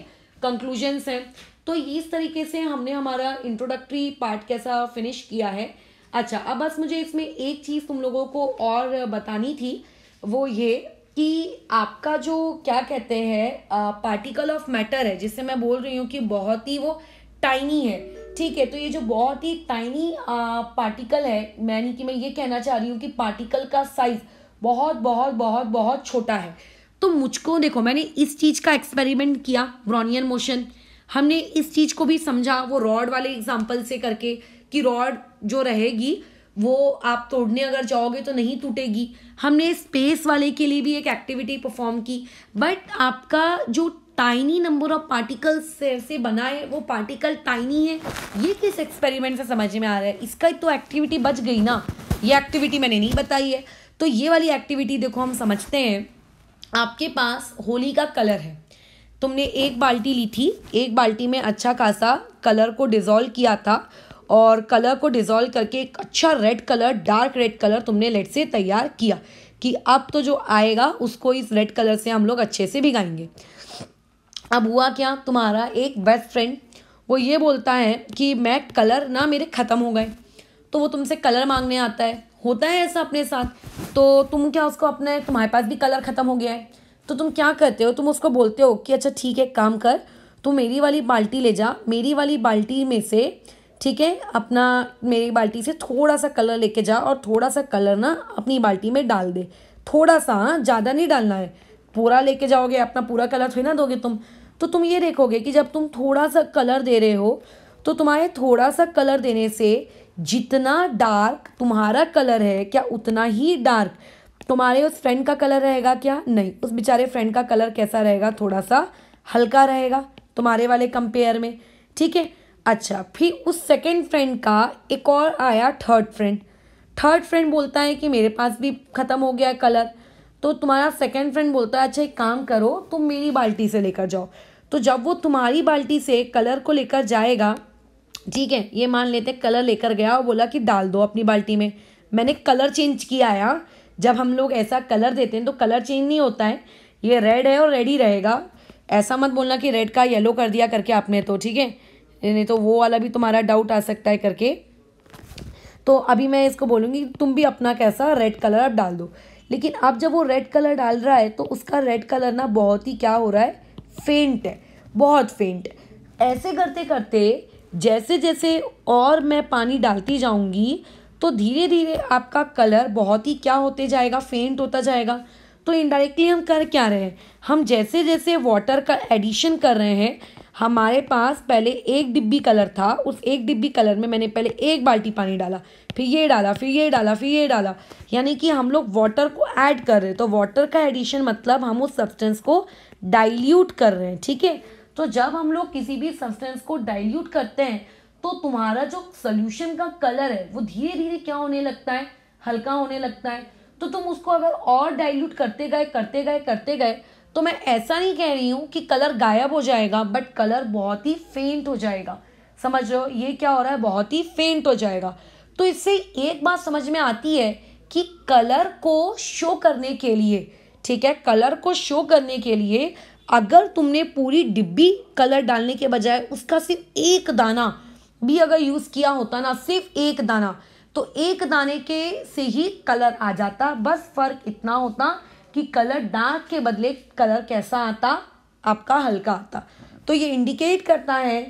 कंक्लूजन्स हैं। तो इस तरीके से हमने हमारा इंट्रोडक्टरी पार्ट कैसा फिनिश किया है। अच्छा, अब बस मुझे इसमें एक चीज़ तुम लोगों को और बतानी थी, वो ये कि आपका जो क्या कहते हैं पार्टिकल ऑफ मैटर है, जिससे मैं बोल रही हूँ कि बहुत ही वो टाइनी है, ठीक है। तो ये जो बहुत ही टाइनी पार्टिकल है, यानी कि मैं ये कहना चाह रही हूँ कि पार्टिकल का साइज बहुत बहुत बहुत बहुत छोटा है। तो मुझको देखो, मैंने इस चीज़ का एक्सपेरिमेंट किया, ब्रोनियन मोशन, हमने इस चीज़ को भी समझा वो रॉड वाले एग्जाम्पल से करके कि रॉड जो रहेगी वो आप तोड़ने अगर जाओगे तो नहीं टूटेगी। हमने स्पेस वाले के लिए भी एक एक्टिविटी परफॉर्म की, बट आपका जो टाइनी नंबर ऑफ पार्टिकल्स से बना है वो पार्टिकल टाइनी है, ये किस एक्सपेरिमेंट से समझ में आ रहा है? इसका तो एक्टिविटी बच गई ना, ये एक्टिविटी मैंने नहीं बताई है। तो ये वाली एक्टिविटी देखो, हम समझते हैं, आपके पास होली का कलर है, तुमने एक बाल्टी ली थी, एक बाल्टी में अच्छा खासा कलर को डिज़ोल्व किया था, और कलर को डिज़ोल्व करके एक अच्छा red colour, dark red colour तुमने लेट से तैयार किया कि अब तो जो आएगा उसको इस रेड कलर से हम लोग अच्छे से भिगाएंगे। अब हुआ क्या, तुम्हारा एक बेस्ट फ्रेंड वो ये बोलता है कि मैं कलर ना मेरे ख़त्म हो गए, तो वो तुमसे कलर मांगने आता है, होता है ऐसा अपने साथ। तो तुम क्या उसको अपने, तुम्हारे पास भी कलर ख़त्म हो गया है, तो तुम क्या करते हो, तुम उसको बोलते हो कि अच्छा ठीक है, काम कर, तू मेरी वाली बाल्टी ले जा, मेरी वाली बाल्टी में से, ठीक है, अपना मेरी बाल्टी से थोड़ा सा कलर लेके जा और थोड़ा सा कलर ना अपनी बाल्टी में डाल दे, थोड़ा सा, हाँ, ज़्यादा नहीं डालना है, पूरा लेके जाओगे, अपना पूरा कलर थोड़ी ना दोगे तुम। तो तुम ये देखोगे कि जब तुम थोड़ा सा कलर दे रहे हो तो तुम्हारे थोड़ा सा कलर देने से जितना डार्क तुम्हारा कलर है, क्या उतना ही डार्क तुम्हारे उस फ्रेंड का कलर रहेगा? क्या नहीं, उस बेचारे फ्रेंड का कलर कैसा रहेगा? थोड़ा सा हल्का रहेगा तुम्हारे वाले कंपेयर में, ठीक है। अच्छा, फिर उस सेकंड फ्रेंड का एक और आया थर्ड फ्रेंड बोलता है कि मेरे पास भी ख़त्म हो गया है कलर। तो तुम्हारा सेकंड फ्रेंड बोलता है अच्छा एक काम करो, तुम मेरी बाल्टी से लेकर जाओ। तो जब वो तुम्हारी बाल्टी से कलर को लेकर जाएगा, ठीक है, ये मान लेते कलर लेकर गया और बोला कि डाल दो अपनी बाल्टी में, मैंने कलर चेंज किया है। जब हम लोग ऐसा कलर देते हैं तो कलर चेंज नहीं होता है, ये रेड है और रेड ही रहेगा। ऐसा मत बोलना कि रेड का येलो कर दिया करके आपने, तो ठीक है, नहीं तो वो वाला भी तुम्हारा डाउट आ सकता है करके। तो अभी मैं इसको बोलूँगी तुम भी अपना कैसा रेड कलर अब डाल दो। लेकिन अब जब वो रेड कलर डाल रहा है तो उसका रेड कलर ना बहुत ही क्या हो रहा है, फेंट है, बहुत फेंट। ऐसे करते करते जैसे जैसे और मैं पानी डालती जाऊंगी तो धीरे धीरे आपका कलर बहुत ही क्या होते जाएगा, फेंट होता जाएगा। तो इनडायरेक्टली हम कर क्या रहे हैं, हम जैसे जैसे वाटर का एडिशन कर रहे हैं, हमारे पास पहले एक डिब्बी कलर था, उस एक डिब्बी कलर में मैंने पहले एक बाल्टी पानी डाला, फिर ये डाला, फिर ये डाला, फिर ये डाला, यानी कि हम लोग वाटर को ऐड कर रहे हैं। तो वाटर का एडिशन मतलब हम उस सब्सटेंस को डाइल्यूट कर रहे हैं, ठीक है। तो जब हम लोग किसी भी सब्सटेंस को डाइल्यूट करते हैं तो तुम्हारा जो सोल्यूशन का कलर है वो धीरे धीरे क्या होने लगता है, हल्का होने लगता है। तो तुम उसको अगर और डाइल्यूट करते गए करते गए करते गए, तो मैं ऐसा नहीं कह रही हूँ कि कलर गायब हो जाएगा, बट कलर बहुत ही फेंट हो जाएगा। समझ रहे हो, ये क्या हो रहा है, बहुत ही फेंट हो जाएगा। तो इससे एक बात समझ में आती है कि कलर को शो करने के लिए, ठीक है, कलर को शो करने के लिए अगर तुमने पूरी डिब्बी कलर डालने के बजाय उसका सिर्फ एक दाना भी अगर यूज़ किया होता ना, सिर्फ एक दाना, तो एक दाने के से ही कलर आ जाता। बस फर्क इतना होता कि कलर डार्क के बदले कलर कैसा आता, आपका हल्का आता। तो ये इंडिकेट करता है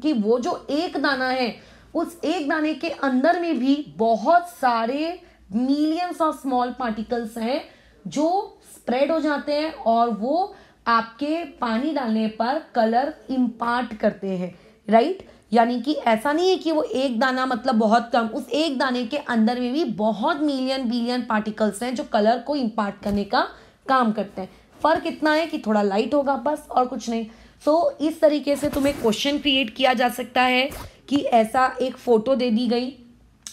कि वो जो एक दाना है, उस एक दाने के अंदर में भी बहुत सारे मिलियंस ऑफ स्मॉल पार्टिकल्स हैं जो स्प्रेड हो जाते हैं और वो आपके पानी डालने पर कलर इम्पार्ट करते हैं, राइट। यानी कि ऐसा नहीं है कि वो एक दाना मतलब बहुत कम, उस एक दाने के अंदर में भी बहुत मिलियन बिलियन पार्टिकल्स हैं जो कलर को इम्पार्ट करने का काम करते हैं। फर्क इतना है कि थोड़ा लाइट होगा, बस, और कुछ नहीं। सो इस तरीके से तुम्हें क्वेश्चन क्रिएट किया जा सकता है कि ऐसा एक फोटो दे दी गई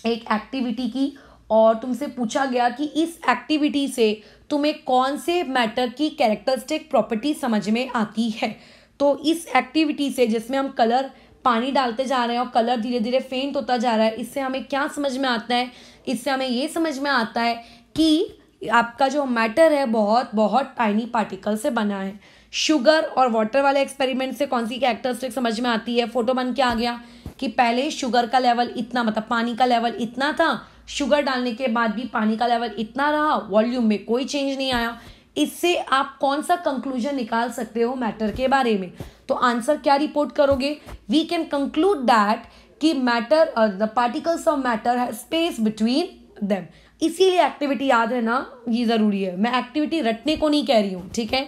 एक एक्टिविटी की और तुमसे पूछा गया कि इस एक्टिविटी से तुम्हें कौन से मैटर की कैरेक्टरिस्टिक प्रॉपर्टी समझ में आती है। तो इस एक्टिविटी से जिसमें हम कलर पानी डालते जा रहे हैं और कलर धीरे धीरे फेंट होता जा रहा है, इससे हमें क्या समझ में आता है, इससे हमें ये समझ में आता है कि आपका जो मैटर है बहुत बहुत टाइनी पार्टिकल से बना है। शुगर और वाटर वाले एक्सपेरिमेंट से कौन सी कैरेक्टरिस्टिक समझ में आती है, फोटो बन के आ गया कि पहले शुगर का लेवल इतना, मतलब पानी का लेवल इतना था, शुगर डालने के बाद भी पानी का लेवल इतना रहा, वॉल्यूम में कोई चेंज नहीं आया। इससे आप कौन सा कंक्लूजन निकाल सकते हो मैटर के बारे में, तो आंसर क्या रिपोर्ट करोगे, वी कैन कंक्लूड दैट कि matter the particles of matter have space between them. इसीलिए एक्टिविटी याद है ना, ये ज़रूरी है, मैं एक्टिविटी रटने को नहीं कह रही हूँ, ठीक है।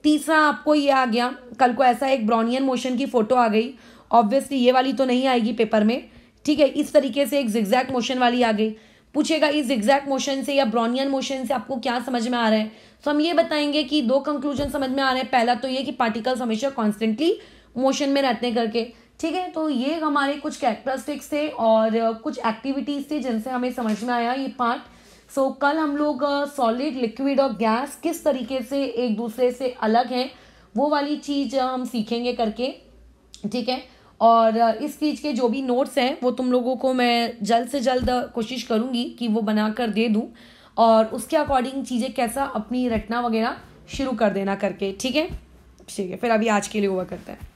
तीसरा आपको ये आ गया, कल को ऐसा एक ब्राउनियन मोशन की फोटो आ गई, ऑब्वियसली ये वाली तो नहीं आएगी पेपर में, ठीक है। इस तरीके से एक जिगजैग मोशन वाली आ गई, पूछेगा इस जिगजैग मोशन से या ब्राउनियन मोशन से आपको क्या समझ में आ रहा है। तो हम ये बताएंगे कि दो कंक्लूजन समझ में आ रहे हैं। पहला तो ये कि पार्टिकल्स हमेशा कॉन्स्टेंटली मोशन में रहते हैं करके, ठीक है। तो ये हमारे कुछ कैरेक्टरिस्टिक्स थे और कुछ एक्टिविटीज थे जिनसे हमें समझ में आया ये पार्ट। सो कल हम लोग सॉलिड, लिक्विड और गैस किस तरीके से एक दूसरे से अलग हैं वो वाली चीज़ हम सीखेंगे करके, ठीक है। और इस चीज़ के जो भी नोट्स हैं वो तुम लोगों को मैं जल्द से जल्द कोशिश करूँगी कि वो बना कर दे दूँ और उसके अकॉर्डिंग चीज़ें कैसा अपनी रटना वगैरह शुरू कर देना करके, ठीक है। ठीक है, फिर अभी आज के लिए हुआ करता है।